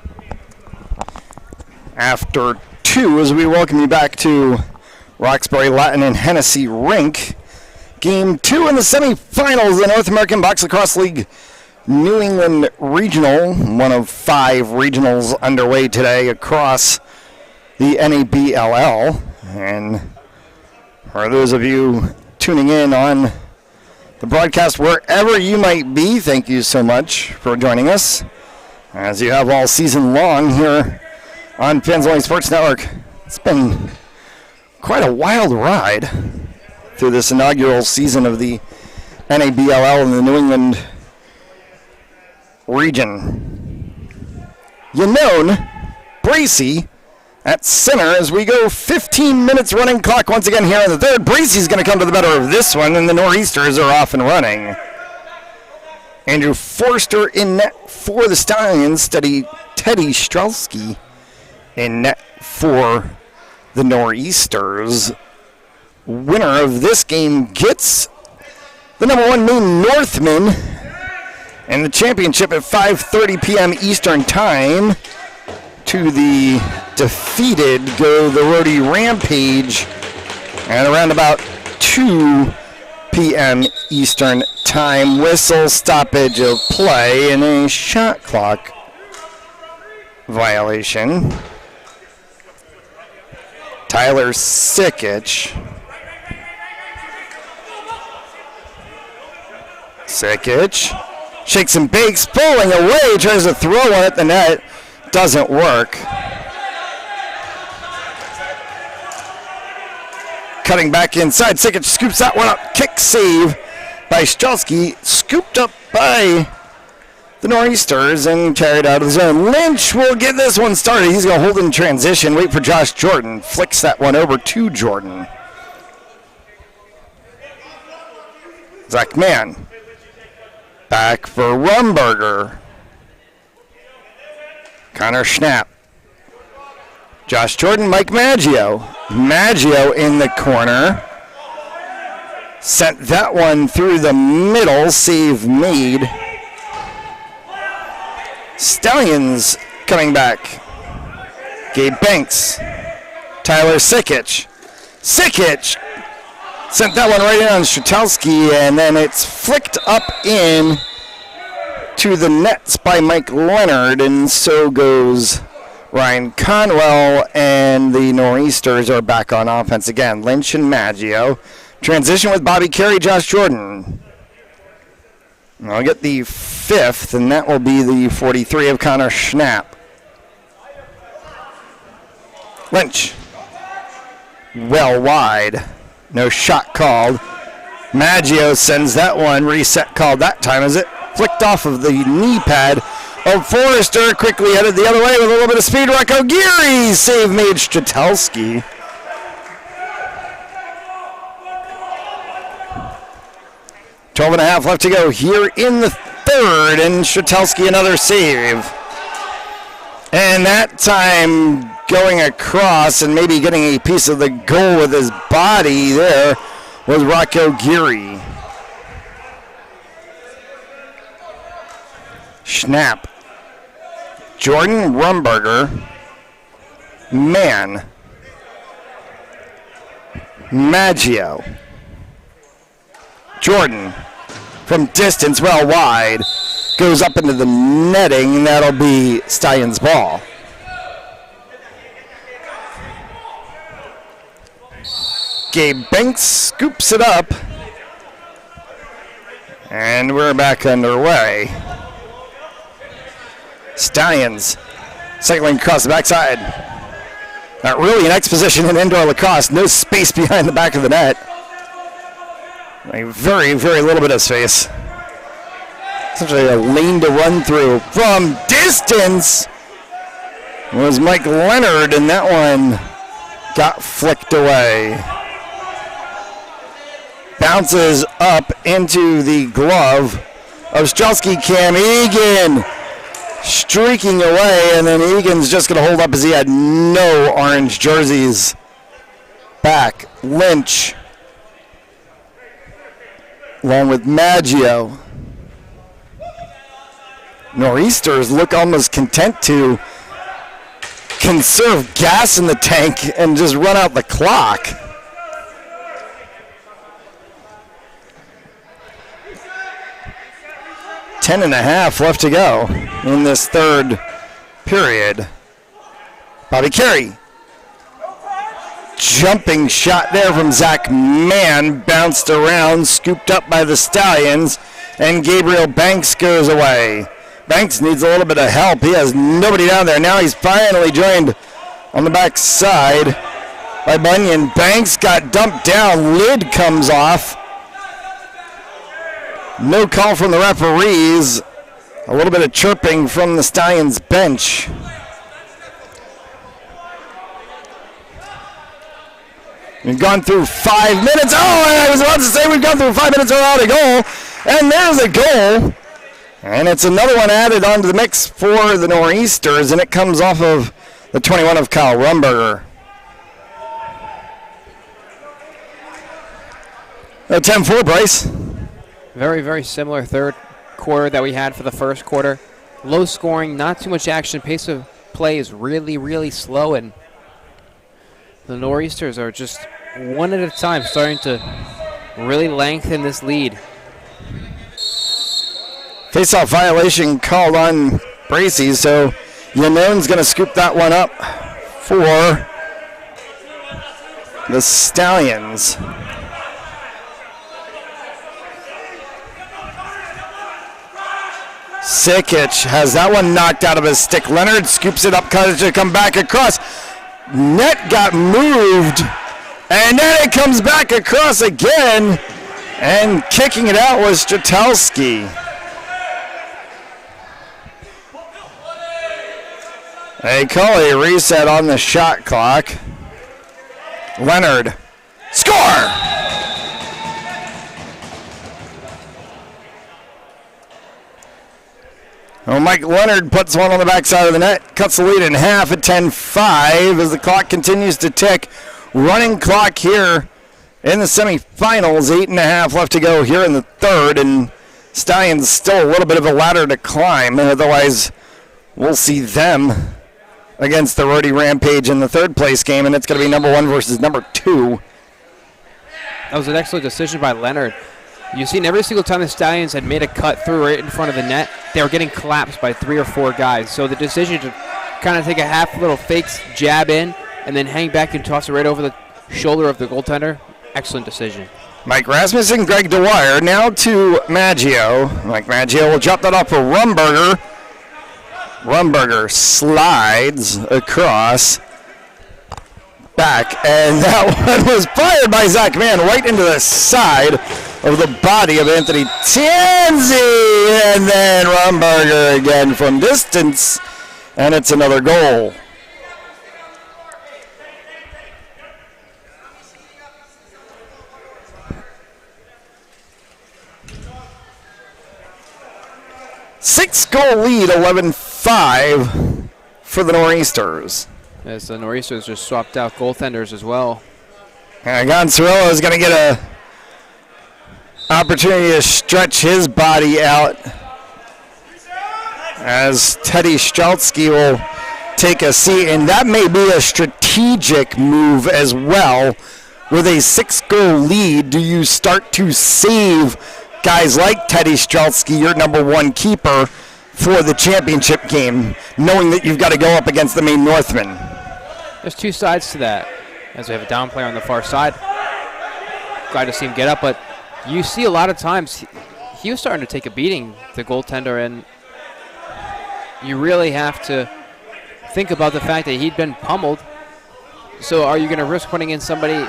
after 2 as we welcome you back to Roxbury Latin and Hennessy Rink. Game 2 in the semifinals of the North American Box Lacrosse League New England Regional. One of 5 regionals underway today across the NABLL. And for those of you tuning in on the broadcast wherever you might be, thank you so much for joining us, as you have all season long here on Fans Only Sports Network. It's been quite a wild ride through this inaugural season of the NABLL in the New England region. Yanone Bracey at center as we go 15 minutes running clock once again here in the third. Bracey's going to come to the better of this one, and the Nor'easters are off and running. Andrew Forster in net for the Stallions. Teddy Strelski in net for the Nor'easters. winner of this game gets the number 1 Maine Northman and the championship at 5:30 p.m. Eastern Time. To the defeated go the Rhodey Rampage at around about 2 p.m. Eastern Time. Whistle, stoppage of play, and a shot clock violation. Tyler Sikic. Sikic shakes and bakes, pulling away, tries to throw one at the net. Doesn't work. Cutting back inside, Sikic scoops that one up. Kick save by Strelski, scooped up by the Nor'easters and carried out of the zone. Lynch will get this one started. He's going to hold in transition, wait for Josh Jordan. Flicks that one over to Jordan. Zach Mann. Back for Rumberger. Connor Schnapp. Josh Jordan, Mike Maggio. Maggio in the corner. Sent that one through the middle. Save made. Stallions coming back. Gabe Banks. Tyler Sikic. Sikic sent that one right in on Strzelski, and then it's flicked up in to the nets by Mike Leonard, and so goes Ryan Conwell, and the Nor'easters are back on offense again. Lynch and Maggio. Transition with Bobby Carey, Josh Jordan. I'll get the 5th, and that will be the 43 of Connor Schnapp. Lynch. Well wide. No shot called. Maggio sends that one. Reset called that time, is it? Flicked off of the knee pad of Forrester. Quickly headed the other way with a little bit of speed. Rocco Geary. Save made Strzelski. Twelve and a half left to go here in the third, and Strzelski another save. And that time going across and maybe getting a piece of the goal with his body there was Rocco Geary. Schnapp. Jordan, Rumberger. Mann. Maggio. Jordan from distance, well wide, goes up into the netting, and that'll be Stallions' ball. Gabe Banks scoops it up, and we're back underway. Stallions cycling across the backside. Not really an exposition in indoor lacrosse. No space behind the back of the net. A very, very little bit of space. Essentially a lane to run through. From distance was Mike Leonard, and that one got flicked away. Bounces up into the glove of Strzelski. Cam Egan streaking away, and then Egan's just going to hold up as he had no orange jerseys. Back, Lynch, along with Maggio. Nor'easters look almost content to conserve gas in the tank and just run out the clock. Ten and a half left to go in this third period. Bobby Carey. Jumping shot there from Zach Mann. Bounced around, scooped up by the Stallions, and Gabriel Banks goes away. Banks needs a little bit of help. He has nobody down there. Now he's finally joined on the back side by Bunyan. Banks got dumped down. Lid comes off. No call from the referees. A little bit of chirping from the Stallions bench. We've gone through 5 minutes. Oh, I was about to say we've gone through 5 minutes without a goal. And there's a goal. And it's another one added onto the mix for the Nor'easters, and it comes off of the 21 of Kyle Rumberger. 10-4, Bryce. Very, very similar third quarter that we had for the first quarter. Low scoring, not too much action. Pace of play is really, really slow, and the Nor'easters are just one at a time starting to really lengthen this lead. Face-off violation called on Bracey, so Yanone's going to scoop that one up for the Stallions. Sikic has that one knocked out of his stick. Leonard scoops it up, to come back across. Net got moved, and then it comes back across again, and kicking it out was Stratelski. They call a reset on the shot clock. Leonard, score! Well, Mike Leonard puts one on the backside of the net, cuts the lead in half at 10-5 as the clock continues to tick. Running clock here in the semifinals, 8.5 left to go here in the third, and Stallions still a little bit of a ladder to climb. Otherwise, we'll see them against the Rhodey Rampage in the third place game, and it's going to be number 1 versus number 2. That was an excellent decision by Leonard. You've seen every single time the Stallions had made a cut through right in front of the net, they were getting collapsed by 3 or 4 guys. So the decision to kind of take a half little fake jab in and then hang back and toss it right over the shoulder of the goaltender, excellent decision. Mike Rasmussen, Greg Dwyer, now to Maggio. Mike Maggio will drop that off for Rumberger. Rumberger slides across. Back, and that one was fired by Zach Mann right into the side of the body of Anthony Tanzi, and then Rumberger again from distance, and it's another goal. Six-goal lead, 11-5 for the Nor'easters. As the Nor'easters just swapped out goaltenders as well. Gonzarello is going to get a opportunity to stretch his body out as Teddy Strzelski will take a seat, and that may be a strategic move as well. With a 6-goal lead, do you start to save guys like Teddy Strzelski, your number 1 keeper, for the championship game, knowing that you've got to go up against the Maine Northmen? There's 2 sides to that, as we have a down player on the far side. Glad to see him get up, but you see a lot of times he was starting to take a beating, the goaltender, and you really have to think about the fact that he'd been pummeled. So are you going to risk putting in somebody,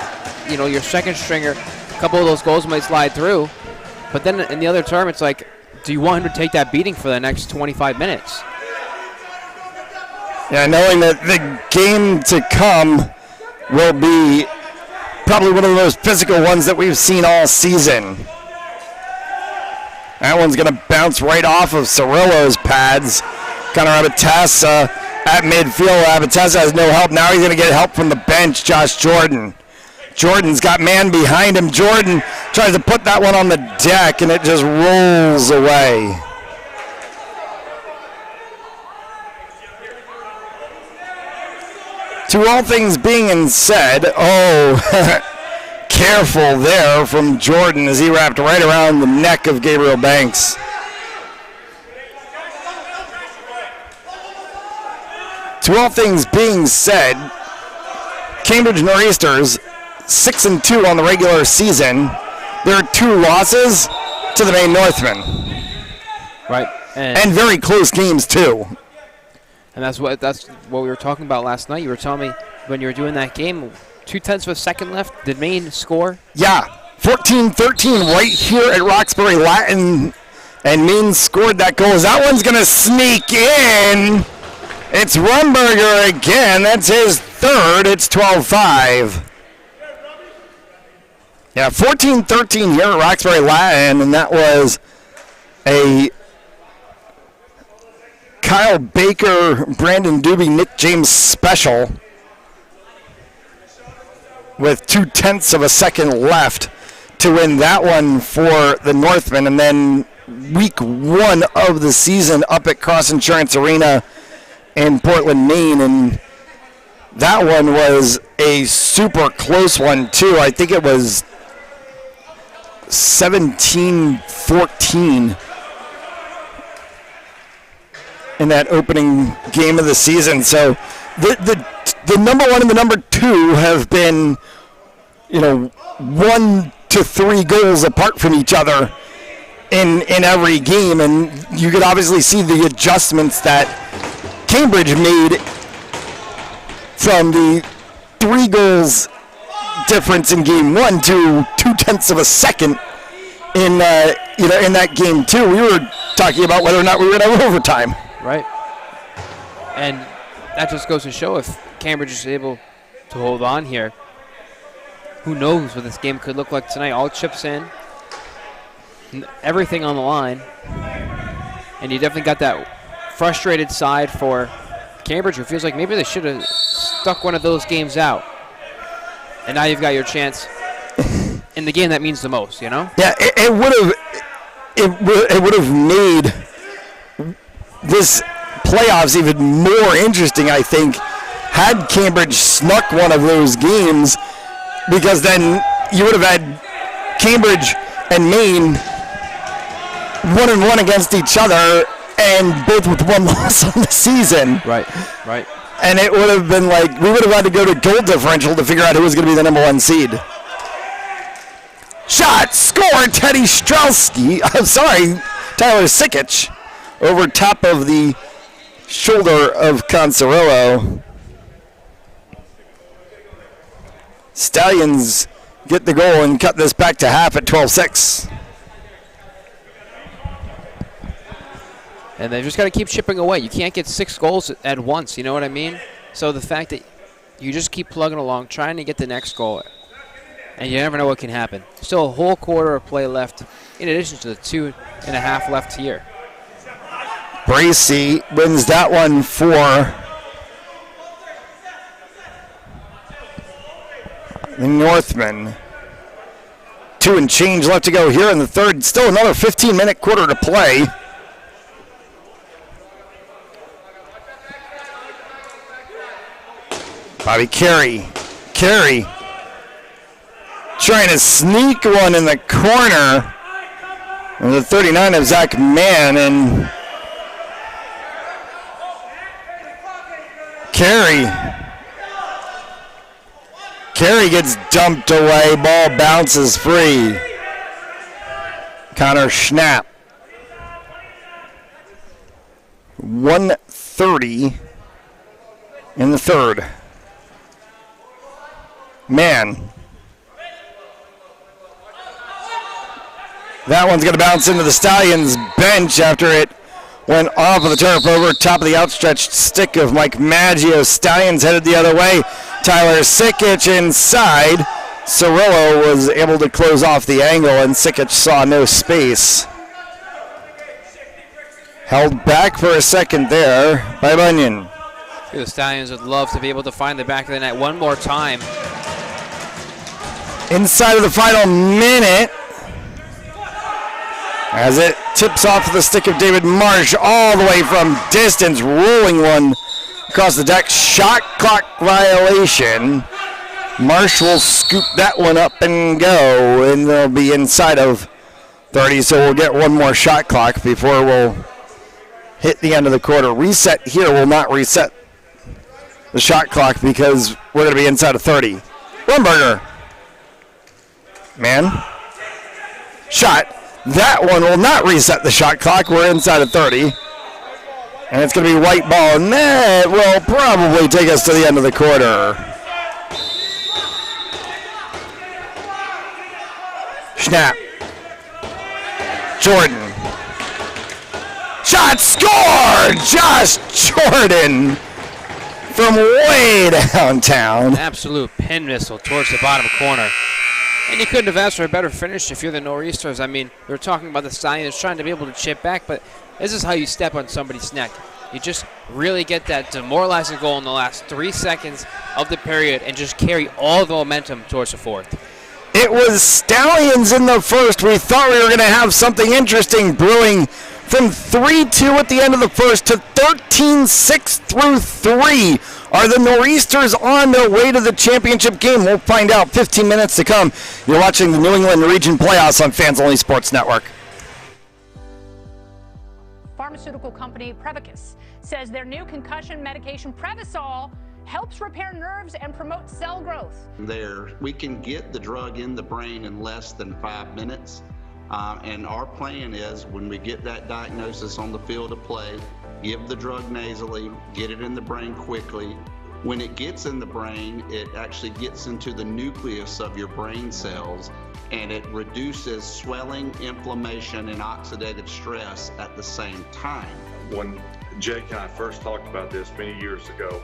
your second stringer? A couple of those goals might slide through, but then in the other term, it's like, do you want him to take that beating for the next 25 minutes? Yeah, knowing that the game to come will be probably one of the most physical ones that we've seen all season. That one's going to bounce right off of Cirillo's pads. Connor Abatassa at midfield. Abatassa has no help. Now he's going to get help from the bench, Josh Jordan. Jordan's got man behind him. Jordan tries to put that one on the deck, and it just rolls away. To all things being said, careful there from Jordan as he wrapped right around the neck of Gabriel Banks. To all things being said, Cambridge Nor'easters 6-2 on the regular season. There are 2 losses to the Maine Northmen. Right. And very close games too. And that's what we were talking about last night. You were telling me when you were doing that game, 0.2 of a second left. Did Maine score? Yeah, 14-13 right here at Roxbury Latin, and Maine scored that goal. That one's going to sneak in. It's Rumberger again. That's his third. It's 12-5. Yeah, 14-13 here at Roxbury Latin, and that was a Kyle Baker, Brandon Doobie, Nick James special with 0.2 of a second left to win that one for the Northmen. And then week 1 of the season up at Cross Insurance Arena in Portland, Maine. And that one was a super close one, too. I think it was 17-14 in that opening game of the season. So the number 1 and the number 2 have been, 1 to 3 goals apart from each other in every game. And you could obviously see the adjustments that Cambridge made from the 3 goals difference in game 1 to 0.2 of a second in that game 2. We were talking about whether or not we were going to have overtime. Right. And that just goes to show if Cambridge is able to hold on here, who knows what this game could look like tonight. All chips in, everything on the line. And you definitely got that frustrated side for Cambridge, who feels like maybe they should have stuck one of those games out. And now you've got your chance in the game that means the most, Yeah, it would have made this playoffs even more interesting, I think, had Cambridge snuck one of those games, because then you would have had Cambridge and Maine 1-1 against each other, and both with 1 loss on the season. Right. And it would have been like, we would have had to go to goal differential to figure out who was going to be the number 1 seed. Shot, score, Teddy Strelski. I'm sorry, Tyler Sikic over top of the shoulder of Concerillo. Stallions get the goal and cut this back to half at 12-6. And they've just got to keep chipping away. You can't get 6 goals at once, you know what I mean? So the fact that you just keep plugging along, trying to get the next goal, and you never know what can happen. Still a whole quarter of play left, in addition to the 2.5 left here. Bracey wins that one for the Northmen. 2 and change left to go here in the third. Still another 15-minute quarter to play. Bobby Carey trying to sneak one in the corner. And the 39 of Zach Mann, and Carey gets dumped away. Ball bounces free. Connor Schnapp. 1:30 in the third. Man. That one's going to bounce into the Stallions bench after it went off of the turf over top of the outstretched stick of Mike Maggio. Stallions headed the other way. Tyler Sikic inside. Cirillo was able to close off the angle, and Sikic saw no space. Held back for a second there by Bunyan. The Stallions would love to be able to find the back of the net one more time. Inside of the final minute, as it tips off the stick of David Marsh all the way from distance, rolling one across the deck. Shot clock violation. Marsh will scoop that one up and go, and they'll be inside of 30, so we'll get one more shot clock before we'll hit the end of the quarter. Reset here will not reset the shot clock because we're going to be inside of 30. Rumberger. Man. Shot. That one will not reset the shot clock. We're inside of 30. And it's going to be white ball, and that will probably take us to the end of the quarter. Schnapp. Jordan. Shot scored! Josh Jordan from way downtown. An absolute pin missile towards the bottom corner. And you couldn't have asked for a better finish if you're the Nor'easters. I mean, we were talking about the Stallions trying to be able to chip back, but this is how you step on somebody's neck. You just really get that demoralizing goal in the last 3 seconds of the period and just carry all the momentum towards the fourth. It was Stallions in the first. We thought we were going to have something interesting brewing from 3-2 at the end of the first to 13-6 through 3. Are the Nor'easters on their way to the championship game? We'll find out 15 minutes to come. You're watching the New England Region Playoffs on Fans Only Sports Network. Pharmaceutical company Prevacus says their new concussion medication Prevacol helps repair nerves and promote cell growth. We can get the drug in the brain in less than 5 minutes. And our plan is when we get that diagnosis on the field of play, give the drug nasally, get it in the brain quickly. When it gets in the brain, it actually gets into the nucleus of your brain cells, and it reduces swelling, inflammation, and oxidative stress at the same time. When Jake and I first talked about this many years ago,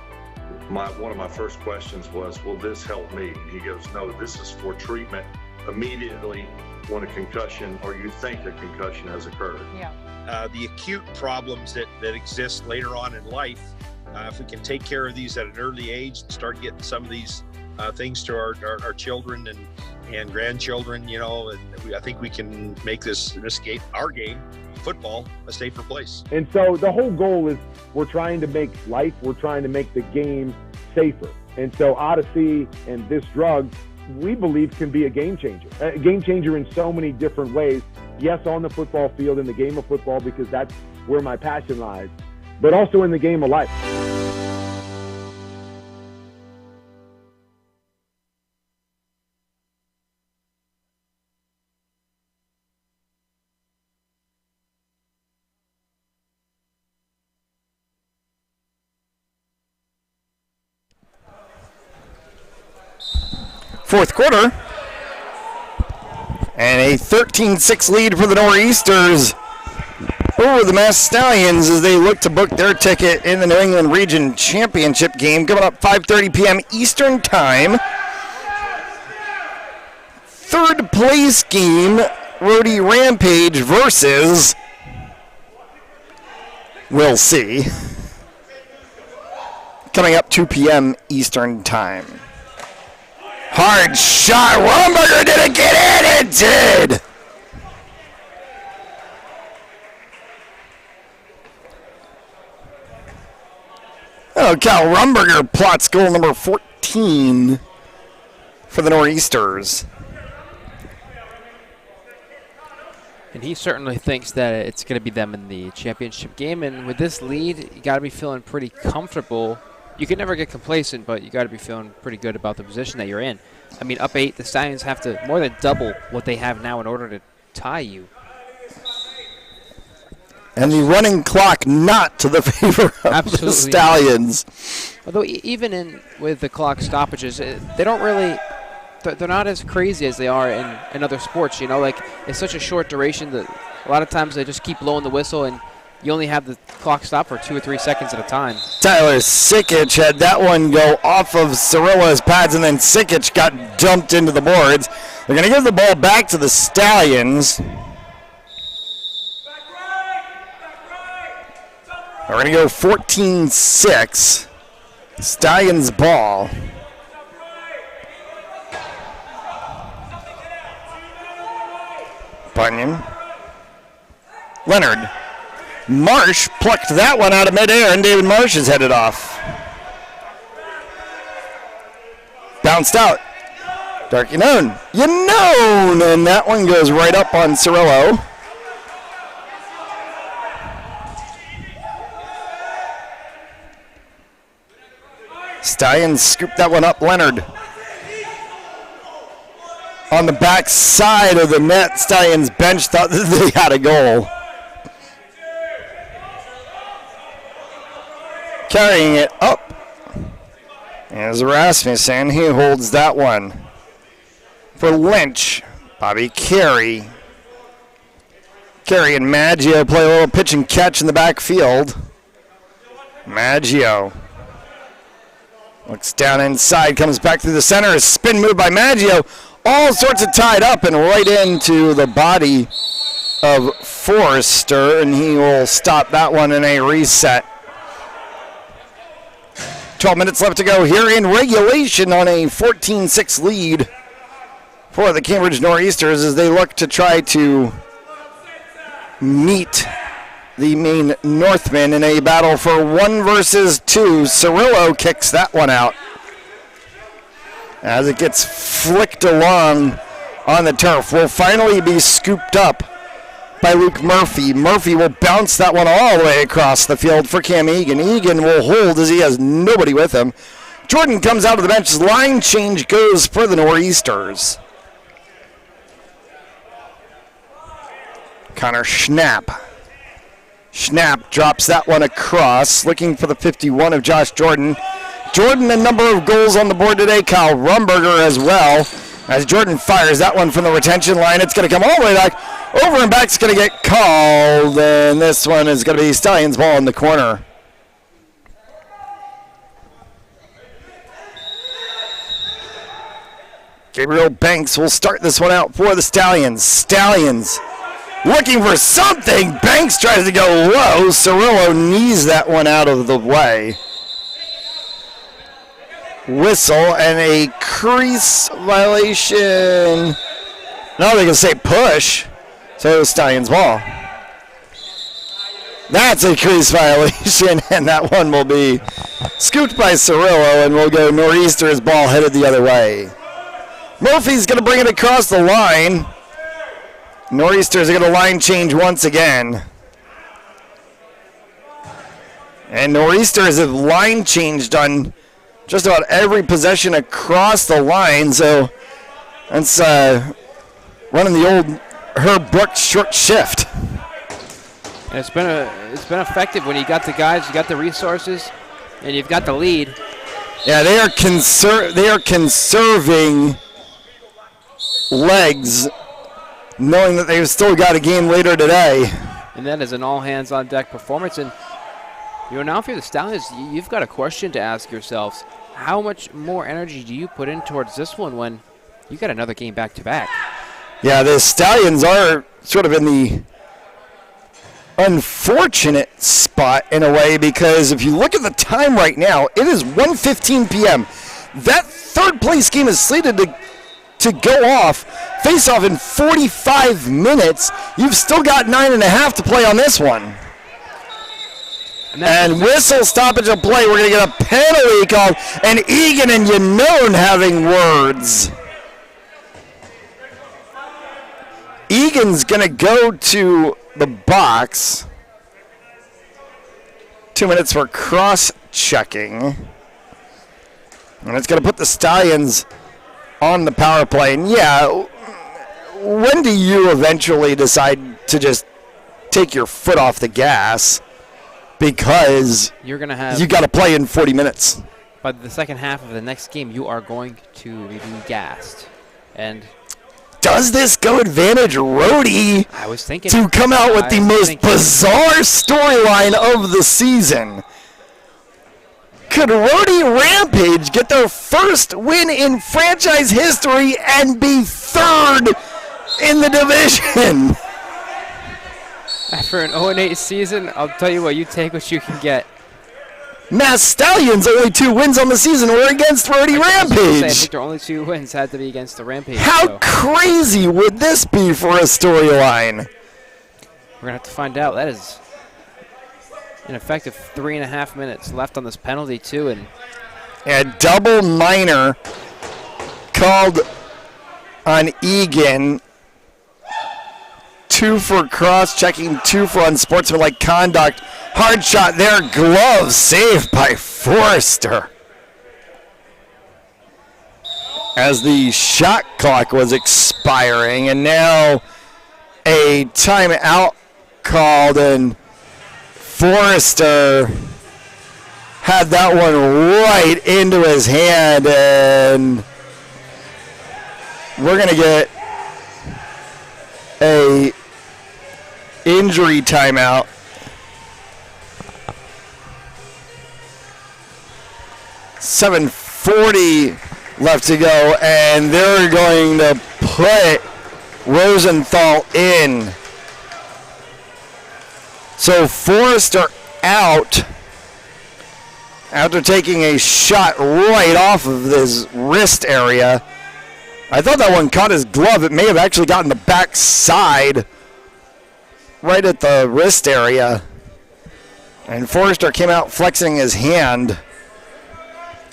one of my first questions was, will this help me? And he goes, no, this is for treatment immediately when a concussion or you think a concussion has occurred. Yeah. The acute problems that exist later on in life, if we can take care of these at an early age and start getting some of these things to our children and grandchildren, you know, and I think we can make this game, our game, football, a safer place. And so the whole goal is we're trying to make the game safer. And so Odyssey and this drug, we believe, can be a game changer in so many different ways. Yes, on the football field, in the game of football, because that's where my passion lies, but also in the game of life. Fourth quarter, and a 13-6 lead for the Nor'easters over the Mass Stallions as they look to book their ticket in the New England Region Championship game coming up 5:30 p.m. Eastern Time. Third place game, Rhodey Rampage versus, we'll see, coming up 2 p.m. Eastern Time. Hard shot. Rumberger didn't get in. It did. Oh, Cal Rumberger plots goal number 14 for the Nor'easters. And he certainly thinks that it's going to be them in the championship game. And with this lead, you got to be feeling pretty comfortable. You can never get complacent, but you got to be feeling pretty good about the position that you're in. I mean, up 8, the Stallions have to more than double what they have now in order to tie you. And the running clock not to the favor of the Stallions. Although even with the clock stoppages, they don't really, they're not as crazy as they are in other sports. You know, like it's such a short duration that a lot of times they just keep blowing the whistle and you only have the clock stop for 2 or 3 seconds at a time. Tyler Sikic had that one go off of Cirilla's pads, and then Sikic got dumped into the boards. They're going to give the ball back to the Stallions. We're going to go 14-6. Stallions ball. Bunyan. Leonard. Marsh plucked that one out of midair, and David Marsh is headed off. Bounced out. Dark Yanone. And that one goes right up on Cirillo. Stallions scooped that one up. Leonard. On the back side of the net, Stallions bench thought that they had a goal. Carrying it up is Rasmussen. He holds that one for Lynch. Bobby Carey. Carey and Maggio play a little pitch and catch in the backfield. Maggio looks down inside, comes back through the center. A spin move by Maggio. All sorts of tied up and right into the body of Forrester, and he will stop that one in a reset. 12 minutes left to go here in regulation on a 14-6 lead for the Cambridge Nor'easters as they look to try to meet the Maine Northmen in a battle for 1 versus 2. Cirillo kicks that one out as it gets flicked along on the turf. Will finally be scooped up by Luke Murphy. Murphy will bounce that one all the way across the field for Cam Egan. Egan will hold as he has nobody with him. Jordan comes out of the bench. Line change goes for the Nor'easters. Connor Schnapp. Schnapp drops that one across, looking for the 51 of Josh Jordan. Jordan, a number of goals on the board today. Kyle Rumberger as well. As Jordan fires that one from the retention line, it's going to come all the way back. Over and back, it's going to get called. And this one is going to be Stallions ball in the corner. Gabriel Banks will start this one out for the Stallions. Stallions looking for something. Banks tries to go low. Cirillo knees that one out of the way. Whistle and a crease violation. Now they can say push. So Stallions ball. That's a crease violation, and that one will be scooped by Cirillo, and will go Nor'easters ball headed the other way. Murphy's going to bring it across the line. Nor'easters are going to line change once again. And Nor'easters have line changed on just about every possession across the line. So that's running the old Herb Brooks short shift. And it's been effective when you got the guys, you got the resources, and you've got the lead. Yeah, they are conserving legs, knowing that they've still got a game later today. And that is an all-hands-on-deck performance. And now if you're the Stallions, you've got a question to ask yourselves. How much more energy do you put in towards this one when you got another game back-to-back? Yeah, the Stallions are sort of in the unfortunate spot in a way, because if you look at the time right now, it is 1:15 p.m. That third-place game is slated to go off, face off in 45 minutes. You've still got 9.5 to play on this one. And whistle stoppage of play. We're going to get a penalty called, and Egan and Yanone having words. Egan's going to go to the box. 2 minutes for cross-checking. And it's going to put the Stallions on the power play. And yeah, when do you eventually decide to just take your foot off the gas? Because you're gonna have, you got to play in 40 minutes. By the second half of the next game, you are going to be gassed. And does this go advantage Rhodey I was thinking to come out with the most bizarre storyline of the season? Could Rhodey Rampage get their first win in franchise history and be third in the division? After an 0-8 season, I'll tell you what, you take what you can get. Mass Stallions' only 2 wins on the season were against Rhodey Rampage. I think their only 2 wins had to be against the Rampage. How crazy would this be for a storyline? We're going to have to find out. That is an effective 3.5 minutes left on this penalty, too. And a double minor called on Egan. 2 for cross-checking, 2 for unsportsmanlike conduct. Hard shot there, glove saved by Forrester. As the shot clock was expiring, and now a timeout called, and Forrester had that one right into his hand, and we're going to get a injury timeout. .40 left to go, and they're going to put Rosenthal in. So Forrester out after taking a shot right off of his wrist area. I thought that one caught his glove. It may have actually gotten the back side, right at the wrist area. And Forrester came out flexing his hand.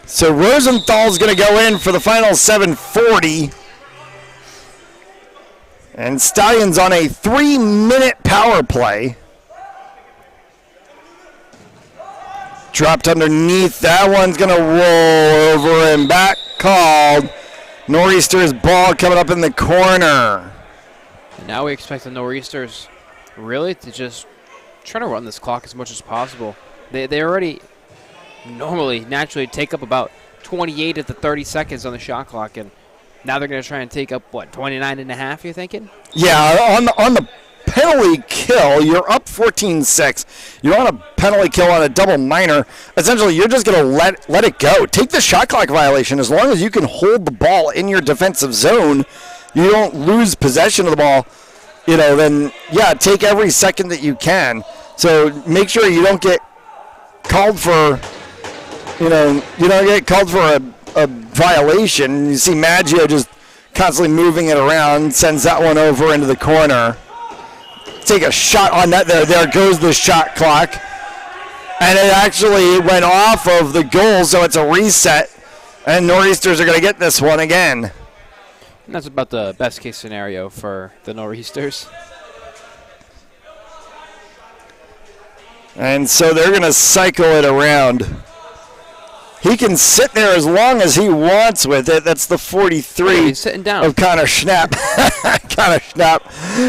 So Rosenthal's going to go in for the final 7:40. And Stallions on a 3-minute power play. Dropped underneath. That one's going to roll over and back. Called. Nor'easter's ball coming up in the corner. And now we expect the Nor'easters really to just try to run this clock as much as possible. They already normally naturally take up about 28 of the 30 seconds on the shot clock, and now they're going to try and take up, what, 29 and a half, you're thinking? Yeah, on the penalty kill, you're up 14-6. You're on a penalty kill on a double minor. Essentially, you're just going to let it go. Take the shot clock violation. As long as you can hold the ball in your defensive zone, you don't lose possession of the ball, then, yeah, take every second that you can. So make sure you don't get called for, you don't get called for a violation. You see Maggio just constantly moving it around, sends that one over into the corner. Take a shot on that. There goes the shot clock. And it actually went off of the goal, so it's a reset. And Nor'easters are going to get this one again. And that's about the best case scenario for the Nor'easters. And so they're going to cycle it around. He can sit there as long as he wants with it. That's the 43 he's sitting down. Of Connor Schnapp. Connor Schnapp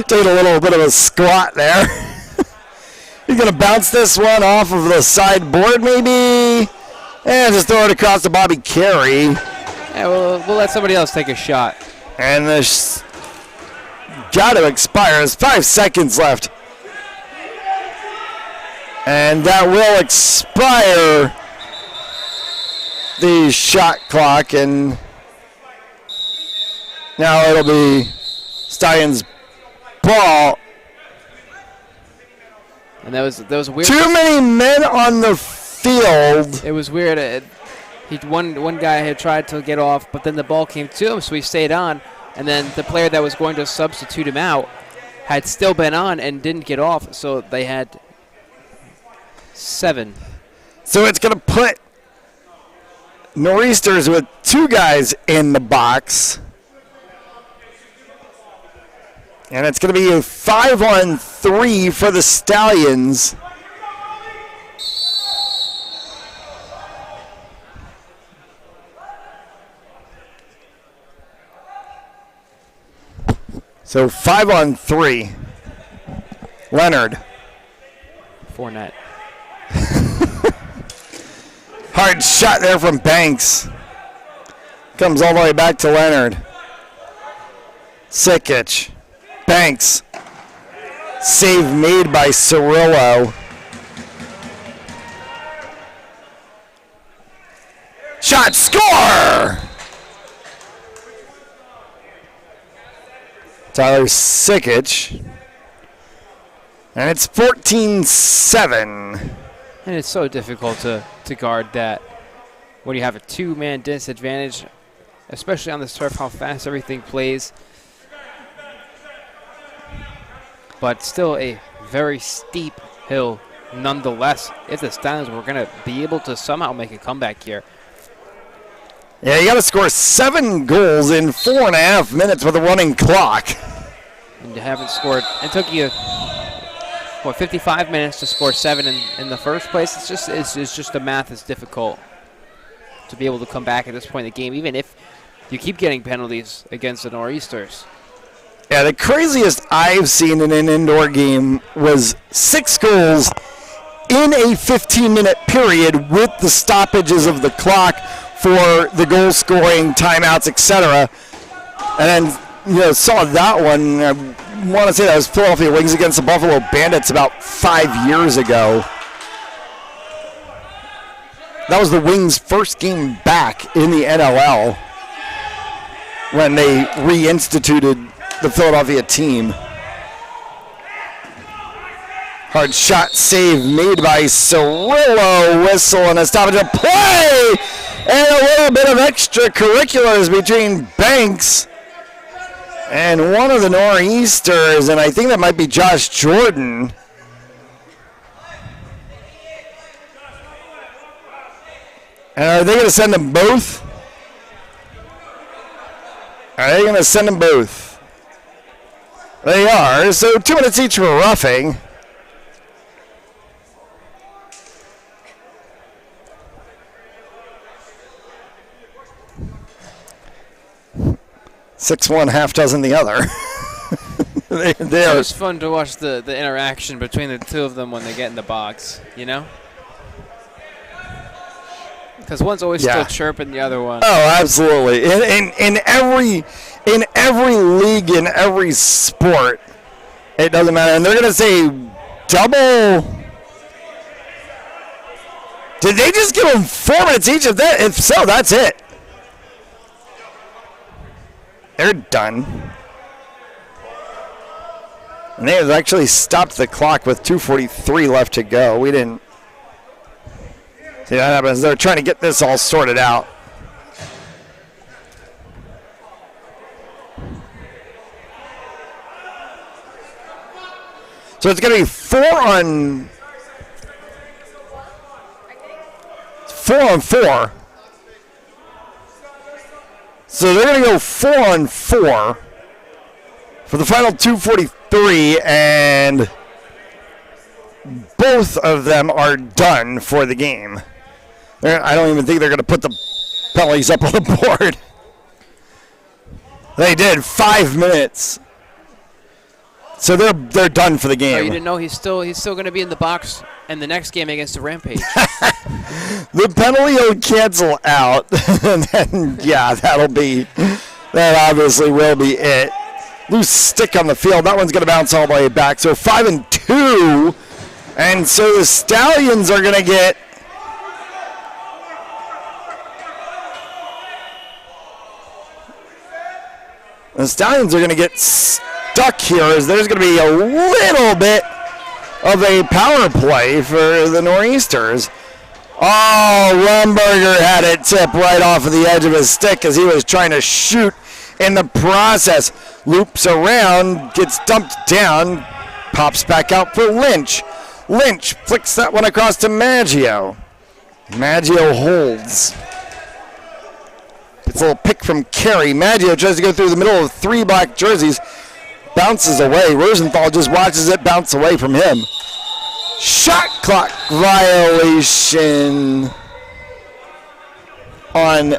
taking a little bit of a squat there. He's going to bounce this one off of the sideboard maybe. And just throw it across to Bobby Carey. Yeah, we'll let somebody else take a shot. And this got to expire. There's 5 seconds left. And that will expire the shot clock, and now it'll be Stallions' ball. And that was weird. Too many men on the field. It was weird. One guy had tried to get off, but then the ball came to him, so he stayed on. And then the player that was going to substitute him out had still been on and didn't get off, so they had 7. So it's going to put Nor'easters with 2 guys in the box. And it's going to be a 5-on-3 for the Stallions. So 5-on-3. Leonard. Fournette. Hard shot there from Banks. Comes all the way back to Leonard. Sikic. Banks. Save made by Cirillo. Shot, score! Tyler Sikic. And it's 14-7. And it's so difficult to guard that when you have a 2-man disadvantage, especially on this turf, how fast everything plays. But still a very steep hill nonetheless if the Stallions were going to be able to somehow make a comeback here. Yeah, you got to score 7 goals in 4.5 minutes with a running clock. And you haven't scored. It took you 55 minutes to score 7 in the first place. It's just the math is difficult to be able to come back at this point in the game, even if you keep getting penalties against the Nor'easters. Yeah, the craziest I've seen in an indoor game was 6 goals in a 15-minute period with the stoppages of the clock for the goal scoring, timeouts, etc. And then, saw that one. I want to say that was Philadelphia Wings against the Buffalo Bandits about 5 years ago. That was the Wings' first game back in the NLL when they reinstituted the Philadelphia team. Hard shot save made by Cirillo. Whistle and a stoppage of play. And a little bit of extracurriculars between Banks And one of the Nor'easters, and I think that might be Josh Jordan. And are they going to send them both? Are they going to send them both? They are. So 2 minutes each for roughing. Six one, half dozen the other. they It are. was fun to watch the interaction between the two of them when they get in the box, you know? Because one's always still chirping the other one. Oh, absolutely. In every league, in every sport, it doesn't matter. And they're going to say double. Did they just give them 4 minutes each of that? If so, that's it. They're done. And they have actually stopped the clock with 2:43 left to go. We didn't see that happens. They're trying to get this all sorted out. So it's going to be 4 on 4. So they're going to go 4 on 4 for the final 2:43, and both of them are done for the game. I don't even think they're going to put the penalties up on the board. They did 5 minutes. So they're done for the game. Oh, you didn't know he's still going to be in the box in the next game against the Rampage. The penalty will cancel out, and then that obviously will be it. Loose stick on the field. That one's going to bounce all the way back. So 5 and 2, and so the Stallions are going to get. The Stallions are going to get stuck here, as there's going to be a little bit of a power play for the Nor'easters. Oh, Rumberger had it tip right off of the edge of his stick as he was trying to shoot. In the process, loops around, gets dumped down, pops back out for Lynch. Lynch flicks that one across to Maggio. Maggio holds. It's a little pick from Carey. Maggio tries to go through the middle of 3 black jerseys. Bounces away. Rosenthal just watches it bounce away from him. Shot clock violation on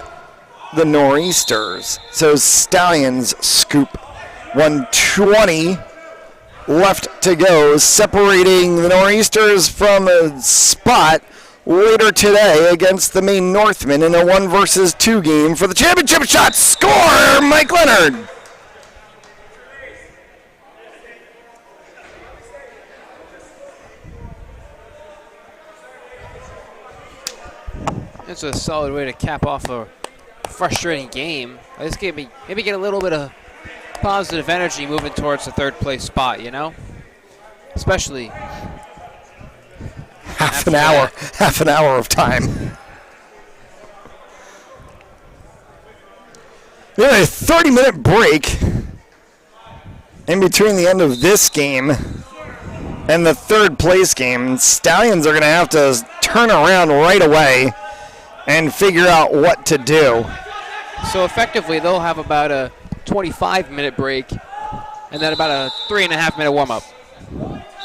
the Nor'easters. So Stallions scoop 1:20 left to go, separating the Nor'easters from a spot later today against the Maine Northmen in a 1-versus-2 game for the championship shot. Score, Mike Leonard. It's a solid way to cap off a frustrating game. This gave me maybe get a little bit of positive energy moving towards the 3rd place spot, you know? Especially half an hour of time. We have a 30-minute break in between the end of this game and the 3rd place game. Stallions are going to have to turn around right away and figure out what to do. So effectively, they'll have about a 25-minute break and then about a 3.5-minute warm-up.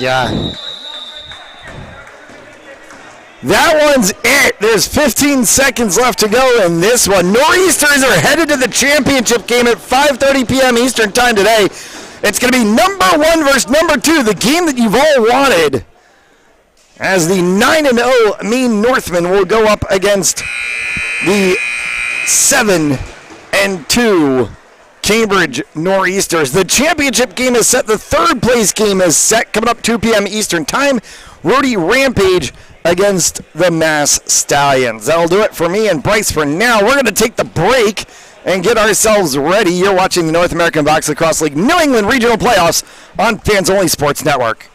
Yeah. That one's it. There's 15 seconds left to go in this one. Nor'easters are headed to the championship game at 5:30 p.m. Eastern time today. It's going to be number 1 versus number 2, the game that you've all wanted, as the 9-0 Maine Northmen will go up against the 7-2 Cambridge Nor'easters. The championship game is set. The 3rd place game is set. Coming up 2 p.m. Eastern time, Rhodey Rampage against the Mass Stallions. That'll do it for me and Bryce for now. We're going to take the break and get ourselves ready. You're watching the North American Box Lacrosse League New England Regional Playoffs on Fans Only Sports Network.